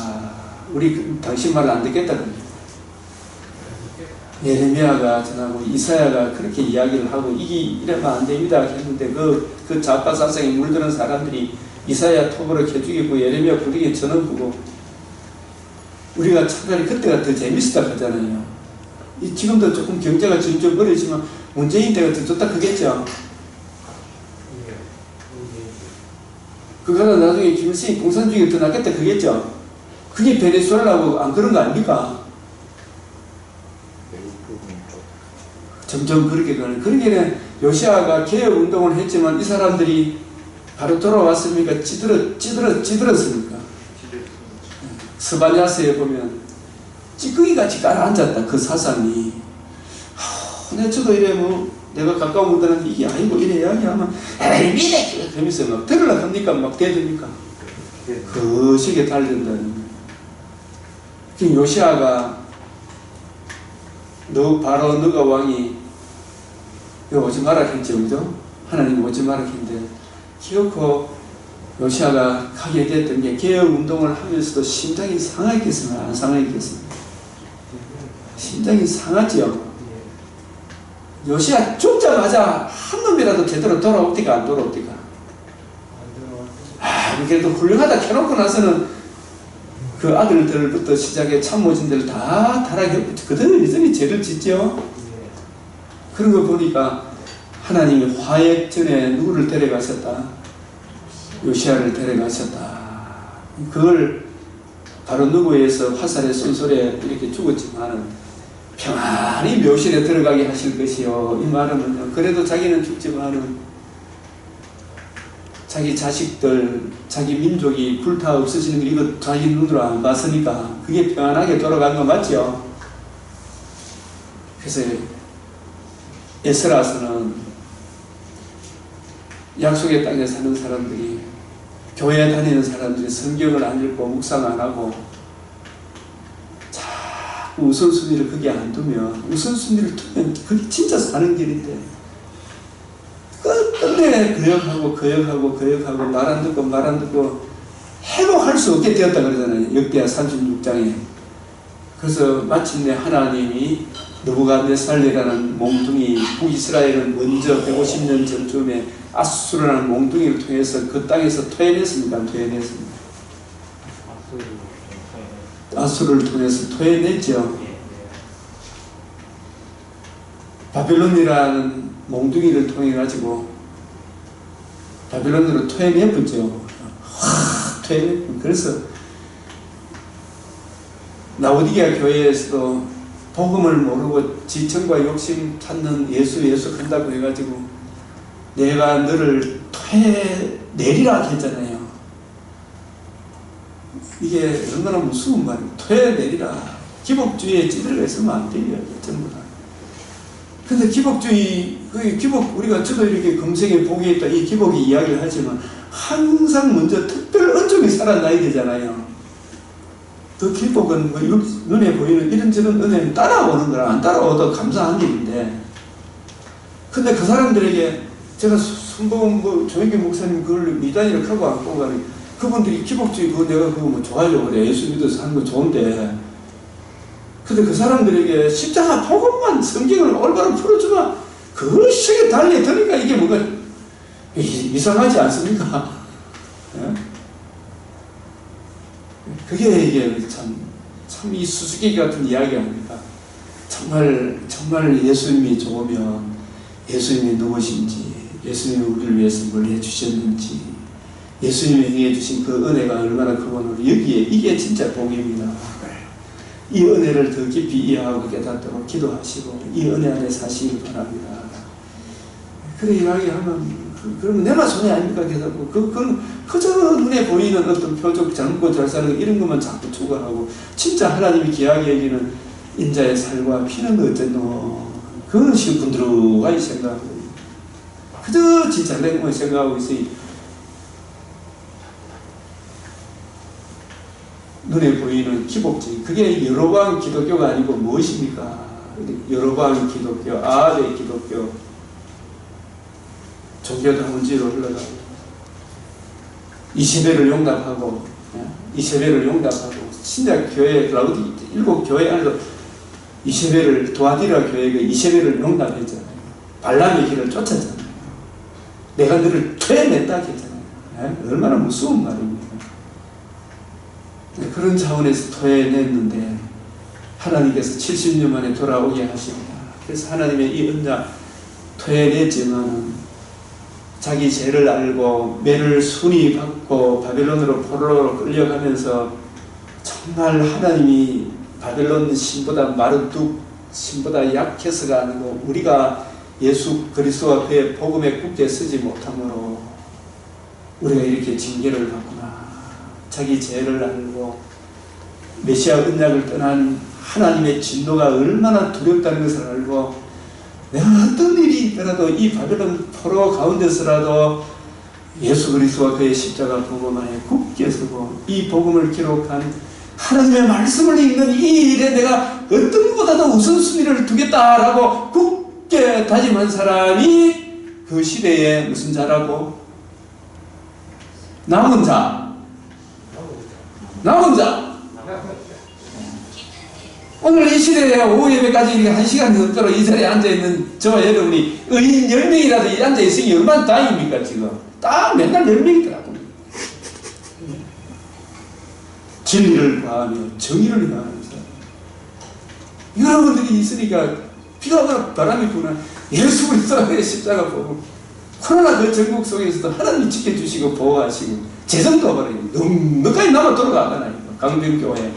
우리 당신 말을 안 듣겠다 그럽니까? 예레미야가 전하고 이사야가 그렇게 이야기를 하고 이러면 안 됩니다 했는데 그 좌파 사상에 물드는 사람들이 이사야 톱으로 개죽이고 예레미야 부리게 전원 부고 우리가 차라리 그때가 더 재밌었다 하잖아요. 지금도 조금 경제가 점점 어려지만 문재인 때가 더 좋다 그겠죠. 그거는 나중에 김일성이 공산주의가 더 낫겠다 그겠죠. 그게 베네수엘라고 안 그런 거 아닙니까? 점점 그렇게 가는. 그러기에는 요시아가 개혁운동을 했지만 이 사람들이 바로 돌아왔습니까? 찌들었습니까? 스바냐스에 보면 찌꺼기같이 깔아앉았다. 그 사상이. 저도 이래 내가 가까운 분들한테 이게 아니고 이래 이야기하면 에이 믿어! 재밌어요. 막 들으려고 합니까? 막 대듭니까? 그 식에 달린다는 거예요. 요시아가 바로 너가 왕이 이거 오지 마라 했죠. 그죠? 하나님 오지 마라 했는데 기어코 요시아가 하게 됐던 게 개혁운동을 하면서도 심장이 상하겠습니까? 안 상하겠습니까? 심장이 상하죠. 요시아 죽자마자 한 놈이라도 제대로 돌아옵디가 안 돌아옵디가? 그래도 훌륭하다 켜놓고 나서는 그 아들들부터 시작해 참모진들 다 타락해 그들은 여전히 죄를 짓죠. 그런 거 보니까 하나님이 화해 전에 누구를 데려가셨다? 요시아를 데려가셨다. 그걸 바로 누구에서 화살에 쏜소리에 이렇게 죽었지만은 평안히 묘실에 들어가게 하실 것이요. 이 말은요. 그래도 자기는 죽지만은 자기 자식들, 자기 민족이 불타 없어지는 거 이거 자기 눈으로 안 봤으니까 그게 평안하게 돌아간 거 맞죠? 그래서 에스라서는 약속의 땅에 사는 사람들이 교회 다니는 사람들이 성경을 안 읽고 묵상 안 하고 자꾸 우선순위를 거기에 안 두면 우선순위를 두면 그게 진짜 사는 길인데 끝내 거역하고 말 안 듣고 회복할 수 없게 되었다 그러잖아요. 역대하 36장에. 그래서 마침내 하나님이 느부갓네살이라는 몽둥이 북이스라엘은 먼저 150년 전쯤에 아수르라는 몽둥이를 통해서 그 땅에서 토해냈습니다. 토해냈습니다. 아수르를 통해서 토해냈죠. 바벨론이라는 몽둥이를 통해 가지고 바벨론으로 토해내버죠. 확 토해내버. 그래서 라오디게아 교회에서도 복음을 모르고 지천과 욕심 찾는 예수 한다고 해가지고 내가 너를 토해내리라 했잖아요. 이게 얼마나 무서운 말이에요. 토해내리라. 기복주의에 찌들어 있으면 안 돼요. 전부 다. 근데 기복주의, 우리가 저도 이렇게 검색에 보게 있다, 이 기복이 이야기를 하지만 항상 먼저 특별 은총이 살아나야 되잖아요. 그 기복은 뭐 눈에 보이는 이런저런 은혜는 따라오는 거라 안 따라오도 감사한 일인데, 근데 그 사람들에게 제가 순봉 조영기 목사님 그걸 미단이를 하고 안 보고 가니 그분들이 기복주의 그거 내가 그거 뭐 좋아요 그래 예수 믿어서 하는 거 좋은데, 근데 그 사람들에게 십자가 복음만 성경을 올바로 풀어주면 그 식에 달려드니까 이게 뭔가 이상하지 않습니까? 예? 그게 이게 참 이 수수께끼 같은 이야기 아닙니까? 정말 예수님이 좋으면 예수님이 누구신지, 예수님이 우리를 위해서 뭘 해주셨는지, 예수님이 행해주신 그 은혜가 얼마나 크고 여기에 이게 진짜 복입니다. 이 은혜를 더 깊이 이해하고 깨닫도록 기도하시고 이 은혜 안에 사시기 바랍니다. 그래 이야기하면 그러면 내가 손해 아닙니까? 그건 그저 눈에 보이는 어떤 표적 젊고 잘 사는 이런 것만 자꾸 추구하고 진짜 하나님이 귀하게 여기는 인자의 살과 피는 어쨌노 그런 식으로 분들어가이 생각하고 그저 진짜 내가 생각하고 있으니 눈에 보이는 기복주의 그게 여로보암 기독교가 아니고 무엇입니까? 여로보암 기독교, 아합의 기독교 종교도 문제로 흘러가고 이세벨을 용납하고 이세벨을 용납하고 진짜 교회 라우디 일곱 교회 안에서 이세벨을 도아디라 교회가 이세벨을 용납했잖아요. 발람의 길을 쫓았잖아요. 내가 너를 토해냈다 했잖아요. 얼마나 무서운 말입니까? 네, 그런 차원에서 토해냈는데 하나님께서 70년 만에 돌아오게 하십니다. 그래서 하나님의 이 언약 토해냈지만 자기 죄를 알고 매를 순위 받고 바벨론으로 포로로 끌려가면서 정말 하나님이 바벨론 신보다 마른 뚝 신보다 약해서가 아니고 우리가 예수 그리스도와 그의 복음에 굳게 서지 못함으로 우리가 이렇게 징계를 받구나. 자기 죄를 알고 메시아 언약을 떠난 하나님의 진노가 얼마나 두렵다는 것을 알고 내가 어떤 일이 있더라도 이 바벨론 포로 가운데서라도 예수 그리스도와 그의 십자가 복음 안에 굳게 서고 이 복음을 기록한 하나님의 말씀을 읽는 이 일에 내가 어떤 것보다도 우선순위를 두겠다라고 굳게 다짐한 사람이 그 시대에 무슨 자라고? 남은 자. 오늘 이 시대에 오후 예배까지 이렇게 1시간 넘도록 이 자리에 앉아있는 저와 여러분이 의인 10명이라도 이 앉아있으니 얼마나 다행입니까 지금. 딱 맨날 10명이더라고. 진리를 구하며 정의를 구하면서 여러분들이 있으니까 비가 오거나 바람이 부나 예수 그리스도의 십자가 보고 코로나 그 전국 속에서도 하나님이 지켜주시고 보호하시고 재정도 버리고 넉넉하게 남아 돌아가잖아요. 강변교회.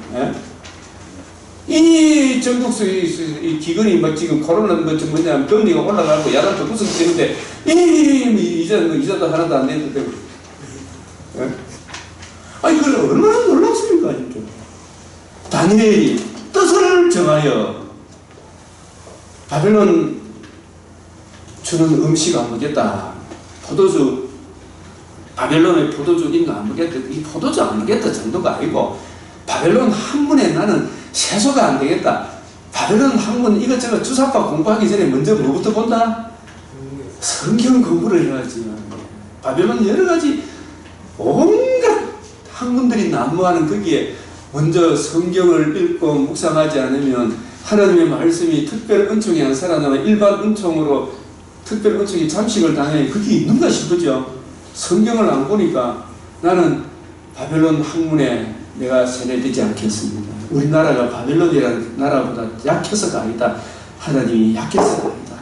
이 전국 속에 이 기근이 막 지금 코로나 뭐냐 금리가 올라가고 야단도 구성되는데 이자도 하나도 안 내도 되고. 아니 그걸 얼마나 놀랍습니까? 진짜. 다니엘이 뜻을 정하여 바벨론 주는 음식 안 먹겠다. 포도주 바벨론의 포도주 이런 거 안 먹겠다. 이 포도주 안 먹겠다 정도가 아니고 바벨론 학문에 나는 세소가 안 되겠다. 바벨론 학문 이것저것 주사파 공부하기 전에 먼저 뭐부터 본다? 성경 공부를 해야지. 바벨론 여러 가지 온갖 학문들이 난무하는 거기에 먼저 성경을 읽고 묵상하지 않으면 하나님의 말씀이 특별 은총이 안 살아나면 일반 은총으로 특별 은총이 잠식을 당해 그게 있는가 싶으죠. 성경을 안 보니까 나는 바벨론 학문에 내가 세뇌되지 않겠습니다. 우리나라가 바벨론이라는 나라보다 약해서가 아니다. 하나님이 약해서가 아니다.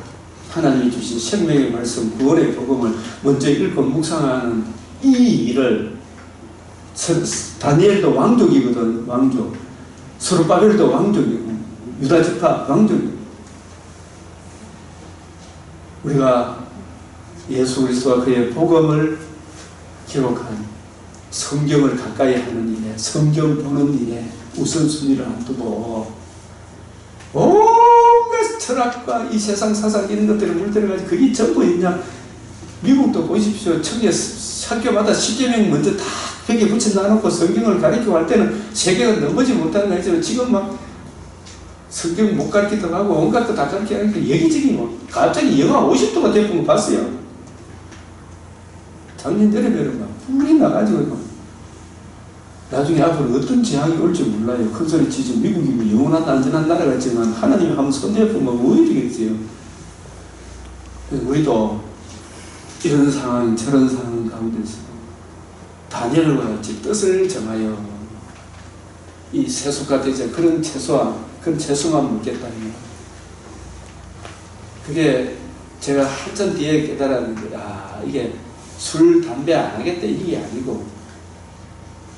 하나님이 주신 생명의 말씀 구원의 복음을 먼저 읽고 묵상하는 이 일을 다니엘도 왕족이거든. 왕족. 스룹바벨도 왕족이고 유다지파 왕족이고 우리가 예수 그리스도와 그의 복음을 기록한 성경을 가까이 하는 일에 성경 보는 일에 우선순위를 안 두고 온갖 철학과 이 세상 사상 이런 것들을 물들어가지고 그게 전부 있냐. 미국도 보십시오. 청계 학교마다 10개명 먼저 다 벽에 붙여놔놓고 성경을 가르치고 할 때는 세계가 넘어지 못하는 거 있지만 지금 막 성경 못 가르치기도 하고 온갖 거 다 가르치니까 여기저기 뭐 갑자기 영하 50도가 되는 거 봤어요. 작년 여름에 막 불이 나가지고 나중에 앞으로 어떤 재앙이 올지 몰라요. 큰 소리 치지. 미국이 뭐 영원한 안전한 나라가 있지만 하나님이 한번 손대보면 뭐 되겠어요. 우리도 이런 상황 저런 상황 가운데서 다니엘과 같이 뜻을 정하여 이 세속가 되지 그런 채소만 먹겠다는 거예요. 그게 제가 한참 뒤에 깨달았는데 이게 술, 담배 안 하겠다 이게 아니고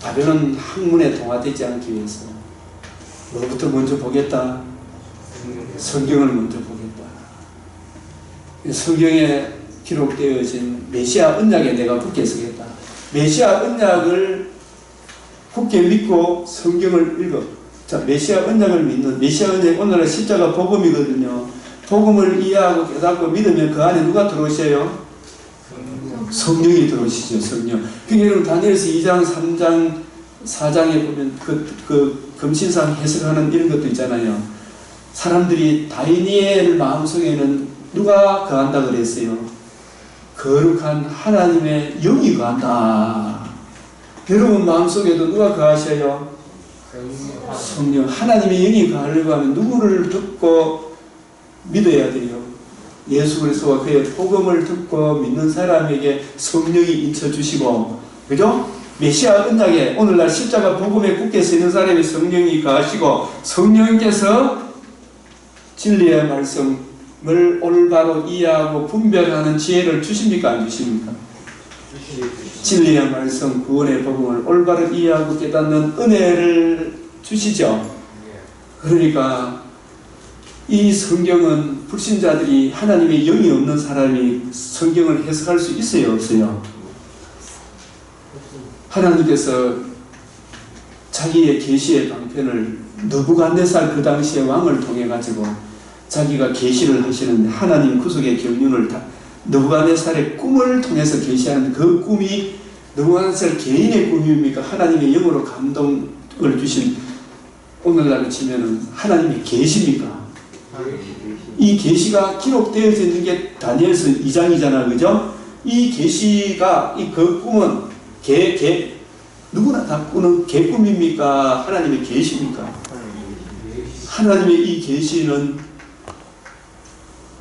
바벨론 학문에 동화되지 않기 위해서 뭐부터 먼저 보겠다? 성경을 먼저 보겠다. 성경에 기록되어진 메시아 언약에 내가 굳게 서겠다. 메시아 언약을 굳게 믿고 성경을 읽어. 자, 메시아 언약을 믿는 메시아 언약 오늘은 십자가 복음이거든요. 복음을 이해하고 깨닫고 믿으면 그 안에 누가 들어오셔요? 성령이 들어오시죠. 성령. 그러니까 여러분 다니엘서 2장, 3장, 4장에 보면 그 금신상 해석하는 이런 것도 있잖아요. 사람들이 다니엘 마음속에는 누가 거한다 그랬어요? 거룩한 하나님의 영이 거한다. 여러분 마음속에도 누가 거하셔요? 성령. 하나님의 영이 거하려고 하면 누구를 듣고 믿어야 돼요? 예수 그리스도와 그의 복음을 듣고 믿는 사람에게 성령이 인쳐주시고, 그죠? 메시아 언약에 오늘날 십자가 복음에 굳게 서는 사람이 성령이 가하시고 성령께서 진리의 말씀을 올바로 이해하고 분별하는 지혜를 주십니까? 안 주십니까? 진리의 말씀, 구원의 복음을 올바로 이해하고 깨닫는 은혜를 주시죠. 그러니까 이 성경은 불신자들이 하나님의 영이 없는 사람이 성경을 해석할 수 있어요? 없어요? 하나님께서 자기의 계시의 방편을 느부갓네살 그 당시의 왕을 통해 가지고 자기가 계시를 하시는데 하나님 구속의 경륜을 다 느부갓네살의 꿈을 통해서 계시하는 그 꿈이 느부갓네살 개인의 꿈입니까? 하나님의 영으로 감동을 주신 오늘날로 치면은 하나님의 계시입니까? 이 계시가 기록되어져 있는 게 다니엘서 2장이잖아, 그죠? 이 계시가 그 꿈은 누구나 다 꾸는 개꿈입니까? 하나님의 계시입니까? 하나님의 이 계시는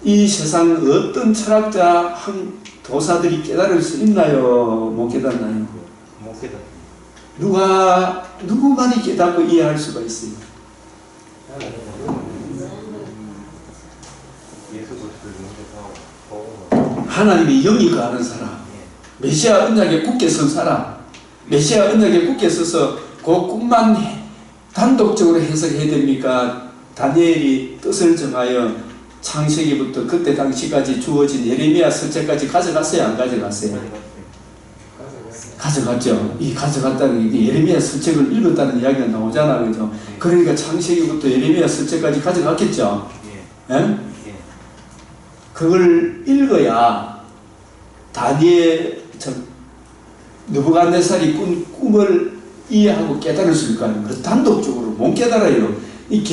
이 세상 어떤 철학자, 도사들이 깨달을 수 있나요? 못 깨닫나요? 못 깨닫. 누구만이 깨닫고 이해할 수가 있어요? 하나님의 영이 가하는 사람, 메시아 언약에 굳게 선 사람, 메시아 언약에 굳게 서서 그 꿈만 단독적으로 해석해야 됩니까? 다니엘이 뜻을 정하여 창세기부터 그때 당시까지 주어진 예레미야 서체까지 가져갔어요? 안 가져갔어요? 가져갔죠. 이 가져갔다는 게 예레미야 서책을 읽었다는 이야기가 나오잖아, 그죠? 그러니까 창세기부터 예레미야 서체까지 가져갔겠죠. 예? 그걸 읽어야 다니엘 느부갓네살이 꾼 꿈을 이해하고 깨달을 수 있을까요? 그 단독적으로 못 깨달아요. 이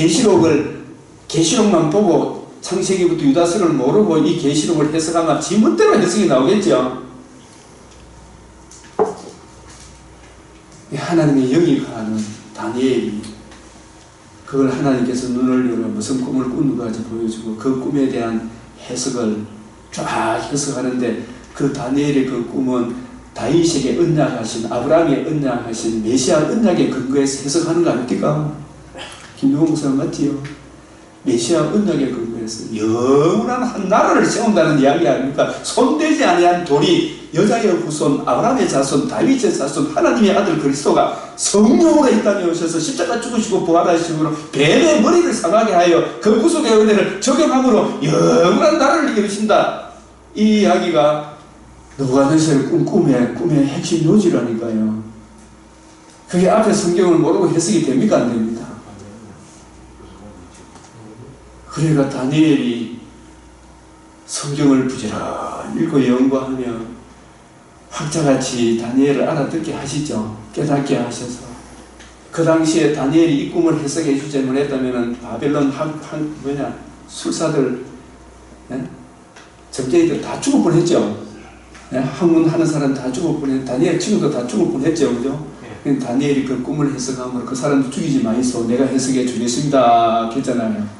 계시록만 보고 창세기부터 유다서를 모르고 이 계시록을 해석하면 지멋대로 해석이 나오겠죠. 하나님의 영이 가하는 다니엘이 그걸 하나님께서 눈을 열어 무슨 꿈을 꾸는가지 보여주고 그 꿈에 대한 해석을 쫙 해석하는데 그 다니엘의 그 꿈은 다윗에게 언약하신 아브라함의 언약하신 메시아 언약에 근거해서 해석하는 거 아닙니까? 김용호 목사님 맞지요? 메시아 언약에 근거해서 영원한 한 나라를 세운다는 이야기 아닙니까? 손대지 아니한 돌이 여자의 후손 아브라함의 자손 다윗의 자손 하나님의 아들 그리스도가 성령으로 이 땅에 오셔서 십자가 죽으시고 부활하심으로 뱀의 머리를 상하게 하여 그 구속의 은혜를 적용함으로 영원한 나라를 이루신다. 이 이야기가 느부갓네살 꿈의 핵심 요지라니까요. 그게 앞에 성경을 모르고 해석이 됩니까? 안 됩니다. 그러니까 다니엘이 성경을 부지런히 읽고 연구하며 학자같이 다니엘을 알아듣게 하시죠. 깨닫게 하셔서 그 당시에 다니엘이 이 꿈을 해석해 주지 못했다면 바벨론 술사들 점쟁이들 다 죽을 뻔했죠. 학문하는 사람 다 죽을 뻔했죠. 다니엘 친구도 다 죽을 뻔했죠, 그죠? 다니엘이 그 꿈을 해석함으로 그 사람도 죽이지 마이소 내가 해석해 주겠습니다 했잖아요.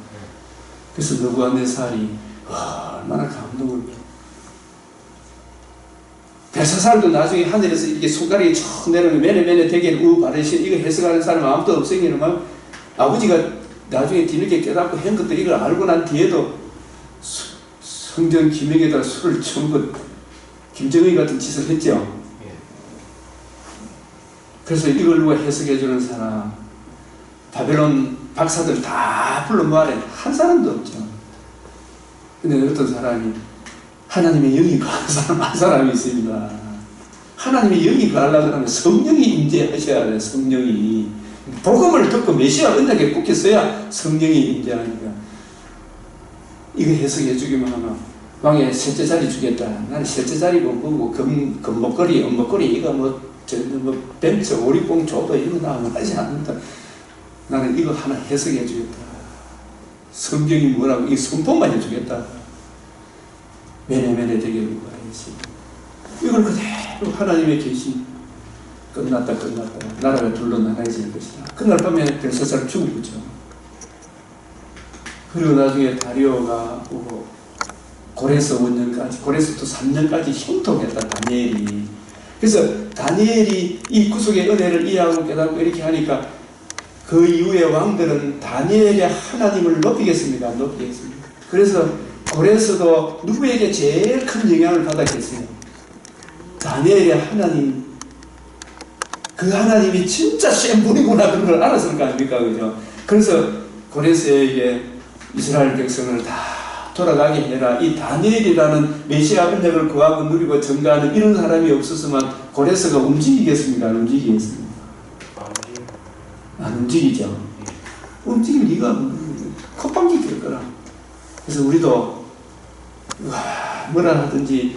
그래서 느부갓네살이 얼마나 감동을. 벨사살도 나중에 하늘에서 이렇게 손가락이 쭉 내려오면 매네 대개를 바르시 이거 해석하는 사람 아무도 없으니까 막 아버지가 나중에 뒤늦게 깨닫고 한 것들 이걸 알고 난 뒤에도 성전 기명에다 술을 처음 김정의 같은 짓을 했죠. 그래서 이걸 누가 해석해주는 사람 바벨론 박사들 다 불러 모아내 한 사람도 없죠. 근데 어떤 사람이 하나님의 영이 가는 사람 한 사람이 있습니다. 하나님의 영이 가려고 하면 성령이 임재하셔야 돼요. 성령이 복음을 듣고 메시아 언약에 굳게 서야 성령이 임재하니까 이거 해석해 주기만 하면 왕의 셋째 자리 주겠다. 나는 셋째 자리고 뭐고 금목걸이 은목걸이 이거 뭐 벤츠 오리뽕 줘도 이런 거 나는 하지 않는다. 나는 이거 하나 해석해 주겠다. 성경이 뭐라고 이 선포만 해주겠다. 매네 되게 누가야지. 이걸 그대로 하나님의 계시 끝났다. 나라가 둘로 나눠질 것이다. 그날 밤에 벨사살 죽은 거죠. 그리고 나중에 다리오가 오고 고레스 원년까지 고레스부터 3년까지 형통했다. 다니엘이 그래서 다니엘이 이 구속의 은혜를 이해하고 깨닫고 이렇게 하니까 그 이후에 왕들은 다니엘의 하나님을 높이겠습니다. 높이겠습니다. 그래서 고레스도 누구에게 제일 큰 영향을 받았겠어요? 다니엘의 하나님. 그 하나님이 진짜 센 분이구나 그런 걸 알았을 거 아닙니까? 그죠? 그래서 고레스에게 이스라엘 백성을 다 돌아가게 해라. 이 다니엘이라는 메시아 은혜를 구하고 누리고 전가하는 이런 사람이 없었으면 고레스가 움직이겠습니까? 안 움직이겠습니까? 안 움직이죠. 움직일 리가 없는 콧방귀 낄 거라. 그래서 우리도 뭐라 하든지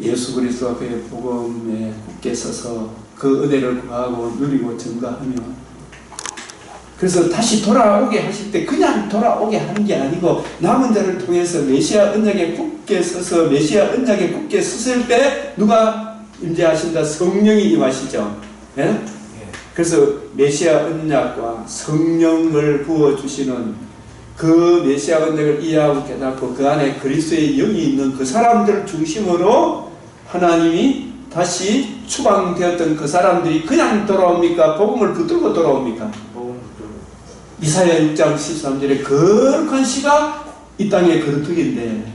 예수 그리스도와 그의 복음에 굳게 서서 그 은혜를 구하고 누리고 전가하며, 그래서 다시 돌아오게 하실 때 그냥 돌아오게 하는 게 아니고 남은 자를 통해서 메시아 언약에 굳게 서서 메시아 언약에 굳게 섰을 때 누가 임재하신다? 성령이 임하시죠. 예? 그래서 메시아 언약과 성령을 부어주시는 그 메시아 언약을 이해하고 깨닫고 그 안에 그리스도의 영이 있는 그 사람들을 중심으로 하나님이 다시 추방되었던 그 사람들이 그냥 돌아옵니까? 복음을 붙들고 돌아옵니까? 이사야 6장 13절에 거룩한 씨가 이 땅의 거룩특인데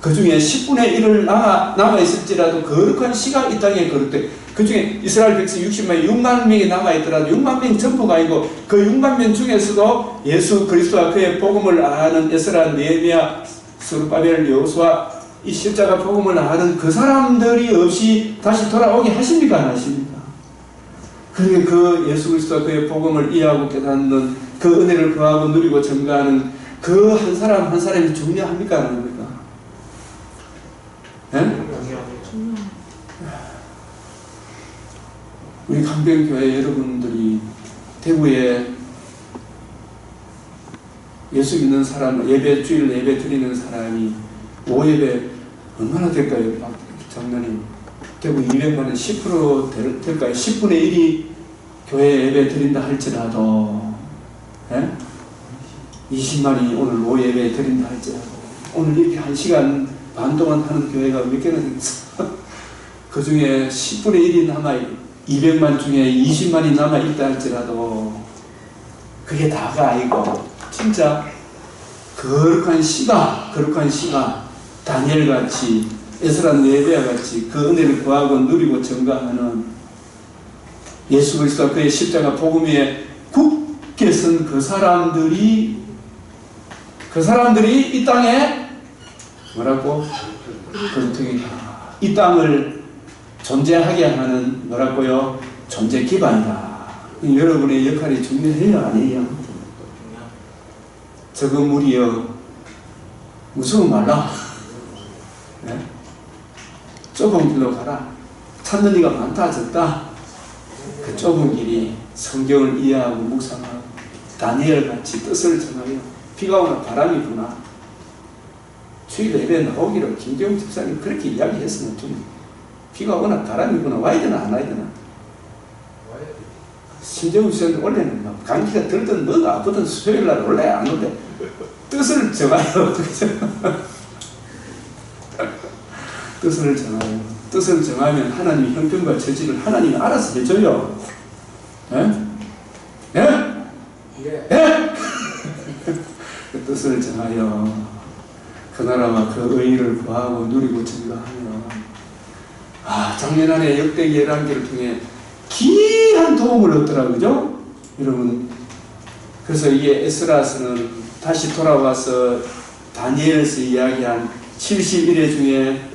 그 중에 10분의 1을 남아있을지라도 거룩한 씨가 이 땅의 거룩특. 그 중에 이스라엘 백성 60만 6만 명이 남아있더라도 6만 명 전부가 아니고 그 6만 명 중에서도 예수 그리스도와 그의 복음을 아는 에스라, 느헤미야, 스룹바벨, 여호수아 이 십자가 복음을 아는 그 사람들이 없이 다시 돌아오게 하십니까? 안 하십니까? 그러니까 그 예수 그리스도와 그의 복음을 이해하고 깨닫는 그 은혜를 구하고 누리고 전가하는 그 한 사람 한 사람이 중요합니까? 안 합니까? 네? 우리 강변교회 여러분들이 대구에 예수 믿는 사람, 예배, 주일 예배 드리는 사람이 5예배 얼마나 될까요? 장로님, 대구 200만원 10% 될까요? 10분의 1이 교회 예배 드린다 할지라도, 예? 20만이 오늘 5예배 드린다 할지라도, 오늘 이렇게 1시간 반 동안 하는 교회가 몇 개나 있어? 그 중에 10분의 1이 남아있고, 200만 중에 20만이 남아있다 할지라도, 그게 다가 아니고, 진짜, 거룩한 씨가 다니엘 같이, 에스라 느헤미야 같이 그 은혜를 구하고 누리고 전가하는 예수 그리스도와 그의 십자가 복음 위에 굳게 선 그 사람들이 이 땅에 뭐라고? 거룩하게 이 땅을 존재하게 하는 뭐라고요? 존재 기반이다. 여러분의 역할이 중요해요, 아니에요? 저거 물이요, 무서워 말라. 네? 좁은 길로 가라. 찾는 이가 많다 적다. 그 좁은 길이 성경을 이해하고 묵상하고 다니엘같이 뜻을 정하여 비가 오나 바람이 부나 주일 예배 나오기로 김경훈 집사님 그렇게 이야기했으면 좀 비가 오나 바람이 부나 와야 되나 안 와야 되나? 신정우 집사님 원래는 막 감기가 들든 뭐가 아프든 수요일날 올래 안 올래 뜻을 정하여 뜻을 정하면 하나님의 형편과 처지를 하나님이 알아서 해줘요. 예? 예? 예? 그 뜻을 정하여 그 나라와 그 의의를 구하고 누리고 증거하며 작년안에 역대기 11기를 통해 귀한 도움을 얻더라, 그죠? 여러분, 그래서 이게 에스라서는 다시 돌아와서 다니엘에서 이야기한 70일의 중에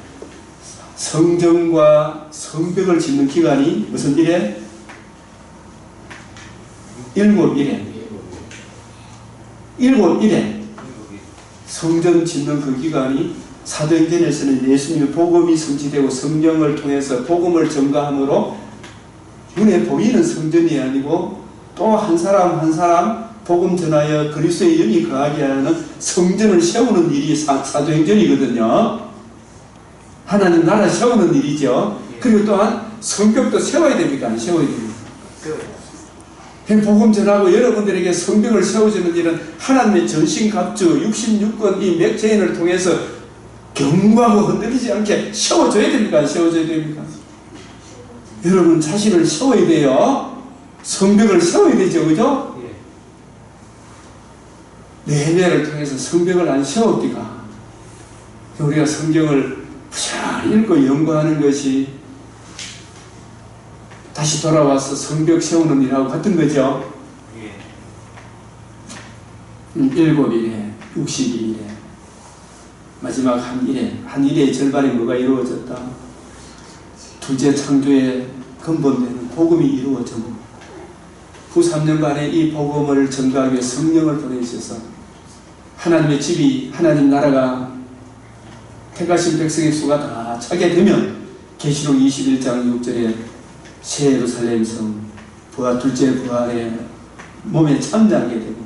성전과 성벽을 짓는 기간이 무슨 일에? 7일에. 7일에 성전 짓는 그 기간이 사도행전에서는 예수님의 복음이 성취되고 성령을 통해서 복음을 전가함으로 눈에 보이는 성전이 아니고 또 한 사람 한 사람 복음 전하여 그리스도의 영이 거하게 하는 성전을 세우는 일이 사도행전이거든요. 하나님 나라 세우는 일이죠. 그리고 또한 성벽도 세워야 됩니까? 안 세워야 됩니까? 복음 전하고 여러분들에게 성벽을 세워주는 일은 하나님의 전신갑주 66권 이 맥체인을 통해서 경고하고 흔들리지 않게 세워줘야 됩니까? 안 세워줘야 됩니까? 여러분 자신을 세워야 돼요. 성벽을 세워야 되죠. 그죠? 내면을 통해서 성벽을 안 세웁니까? 우리가 성경을 부지런히 읽고 연구하는 것이 다시 돌아와서 성벽 세우는 일하고 같은 거죠. 7일에 60일에 마지막 한 일의 절반이 뭐가 이루어졌다? 둘째 창조의 근본되는 복음이 이루어졌고 후 3년간의 이 복음을 전가하기 위해 성령을 보내주셔서 하나님의 집이 하나님 나라가 택하신 백성의 수가 다 차게 되면 계시록 21장 6절에 새 예루살렘 성 둘째 부활의 몸에 참여하게 되고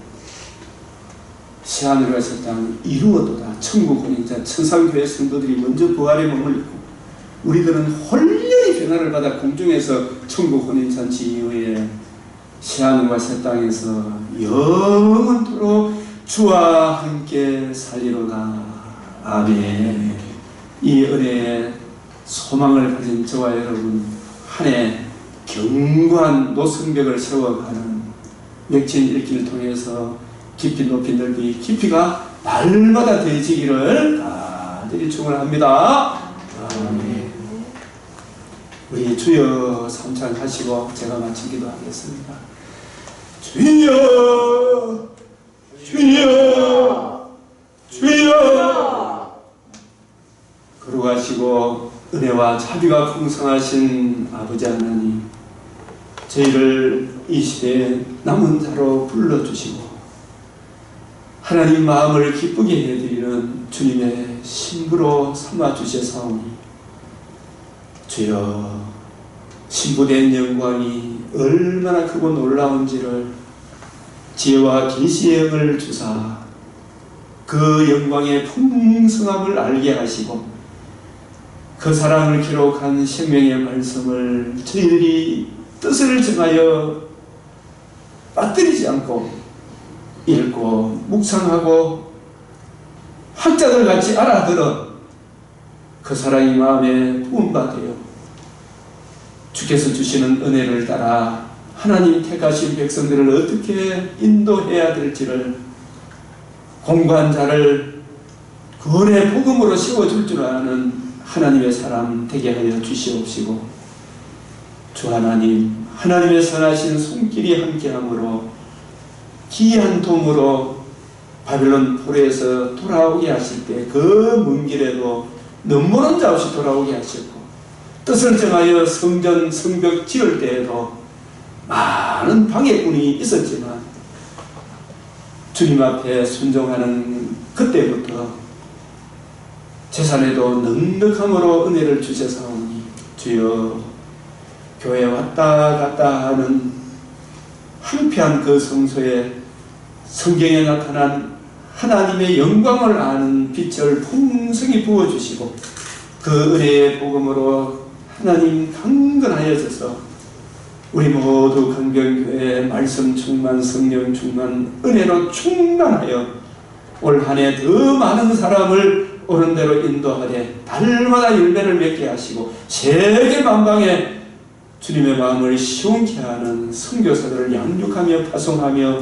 새하늘과 새 땅 이루어도다. 천국 혼인자 천상교회 성도들이 먼저 부활의 몸을 입고 우리들은 홀연히 변화를 받아 공중에서 천국 혼인잔치 이후에 새하늘과 새 땅에서 영원토록 주와 함께 살리로다. 아멘. 이 은혜에 소망을 가진 저와 여러분 한 해 견고한 노성벽을 세워가는 맥진 읽기를 통해서 깊이 높이 넓이 깊이가 날마다 되어지기를 간절히 축원합니다. 아멘. 우리 주여 삼창하시고 제가 마친 기도하겠습니다. 주여 주여 주여. 거룩하시고 은혜와 자비가 풍성하신 아버지 하나님, 저희를 이 시대에 남은 자로 불러주시고 하나님 마음을 기쁘게 해드리는 주님의 신부로 삼아주셔사오니 주여, 신부된 영광이 얼마나 크고 놀라운지를 지혜와 계시의 영을 주사 그 영광의 풍성함을 알게 하시고 그 사랑을 기록한 생명의 말씀을 저희들이 뜻을 정하여 빠뜨리지 않고 읽고 묵상하고 학자들 같이 알아들어 그 사랑이 마음에 부음받아요. 주께서 주시는 은혜를 따라 하나님 택하신 백성들을 어떻게 인도해야 될지를 공부한 자를 구원의 복음으로 세워줄 줄 아는 하나님의 사람 되게 하여 주시옵시고 주 하나님, 하나님의 선하신 손길이 함께함으로 기이한 도무로 바빌론 포로에서 돌아오게 하실 때 그 먼 길에도 넘보는 자 없이 돌아오게 하셨고 뜻을 정하여 성전 성벽 지을 때에도 많은 방해꾼이 있었지만 주님 앞에 순종하는 그때부터 재산에도 넉넉함으로 은혜를 주셔사오니 주여, 교회 왔다 갔다 하는 한편 그 성소에 성경에 나타난 하나님의 영광을 아는 빛을 풍성히 부어주시고 그 은혜의 복음으로 하나님 강건하여져서 우리 모두 강변교회 말씀 충만, 성령 충만, 은혜로 충만하여 올 한 해 더 많은 사람을 옳은 대로 인도하되 달마다 열매를 맺게 하시고 세계 만방에 주님의 마음을 시원케 하는 선교사들을 양육하며 파송하며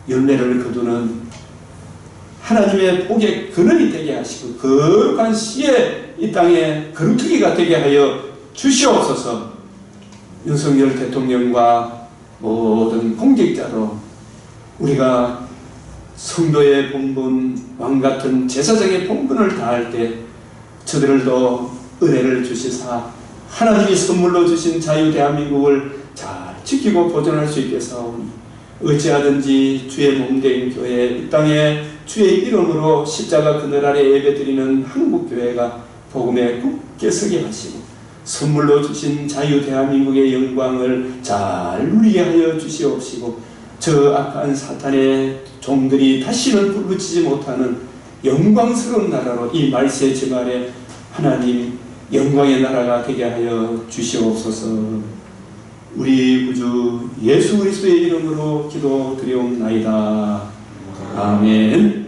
열매를 거두는 하나님의 복의 근원이 되게 하시고 거룩한 시의 이 땅에 거룩하기가 되게 하여 주시옵소서. 윤석열 대통령과 모든 공직자로 우리가 성도의 본분, 왕같은 제사장의 본분을 다할 때 저들도 은혜를 주시사 하나님이 선물로 주신 자유 대한민국을 잘 지키고 보존할 수 있게 사오니 어찌하든지 주의 몸된 교회, 이 땅에 주의 이름으로 십자가 그늘 아래 예배드리는 한국교회가 복음에 굳게 서게 하시고 선물로 주신 자유 대한민국의 영광을 잘 누리게 하여 주시옵시고 저 악한 사탄의 종들이 다시는 부르짖지 못하는 영광스러운 나라로 이 말세 증알에 하나님 영광의 나라가 되게 하여 주시옵소서. 우리 구주 예수 그리스도의 이름으로 기도드리옵나이다. 아멘.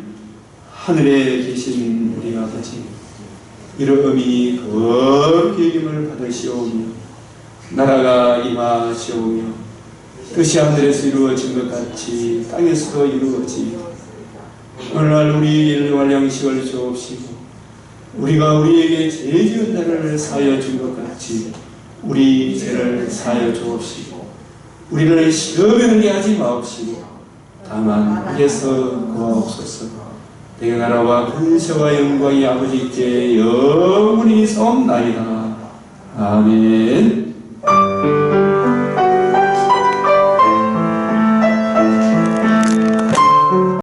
하늘에 계신 우리 아버지, 이름이 거룩히 여김을 받으시오며 나라가 임하시오며 뜻이 하늘에서 이루어진 것 같이 땅에서도 이루어지며 오늘날 우리 일용할 양식을 주옵시고 우리가 우리에게 죄 지은 자를 사하여 준 것 같이 우리 죄를 사하여 주옵시고 우리를 시험에 들게 하지 마옵시고 다만 악에서 구하옵소서. 내가 나라와 근세와 영광이 아버지께 영원히 성나이다. 아멘.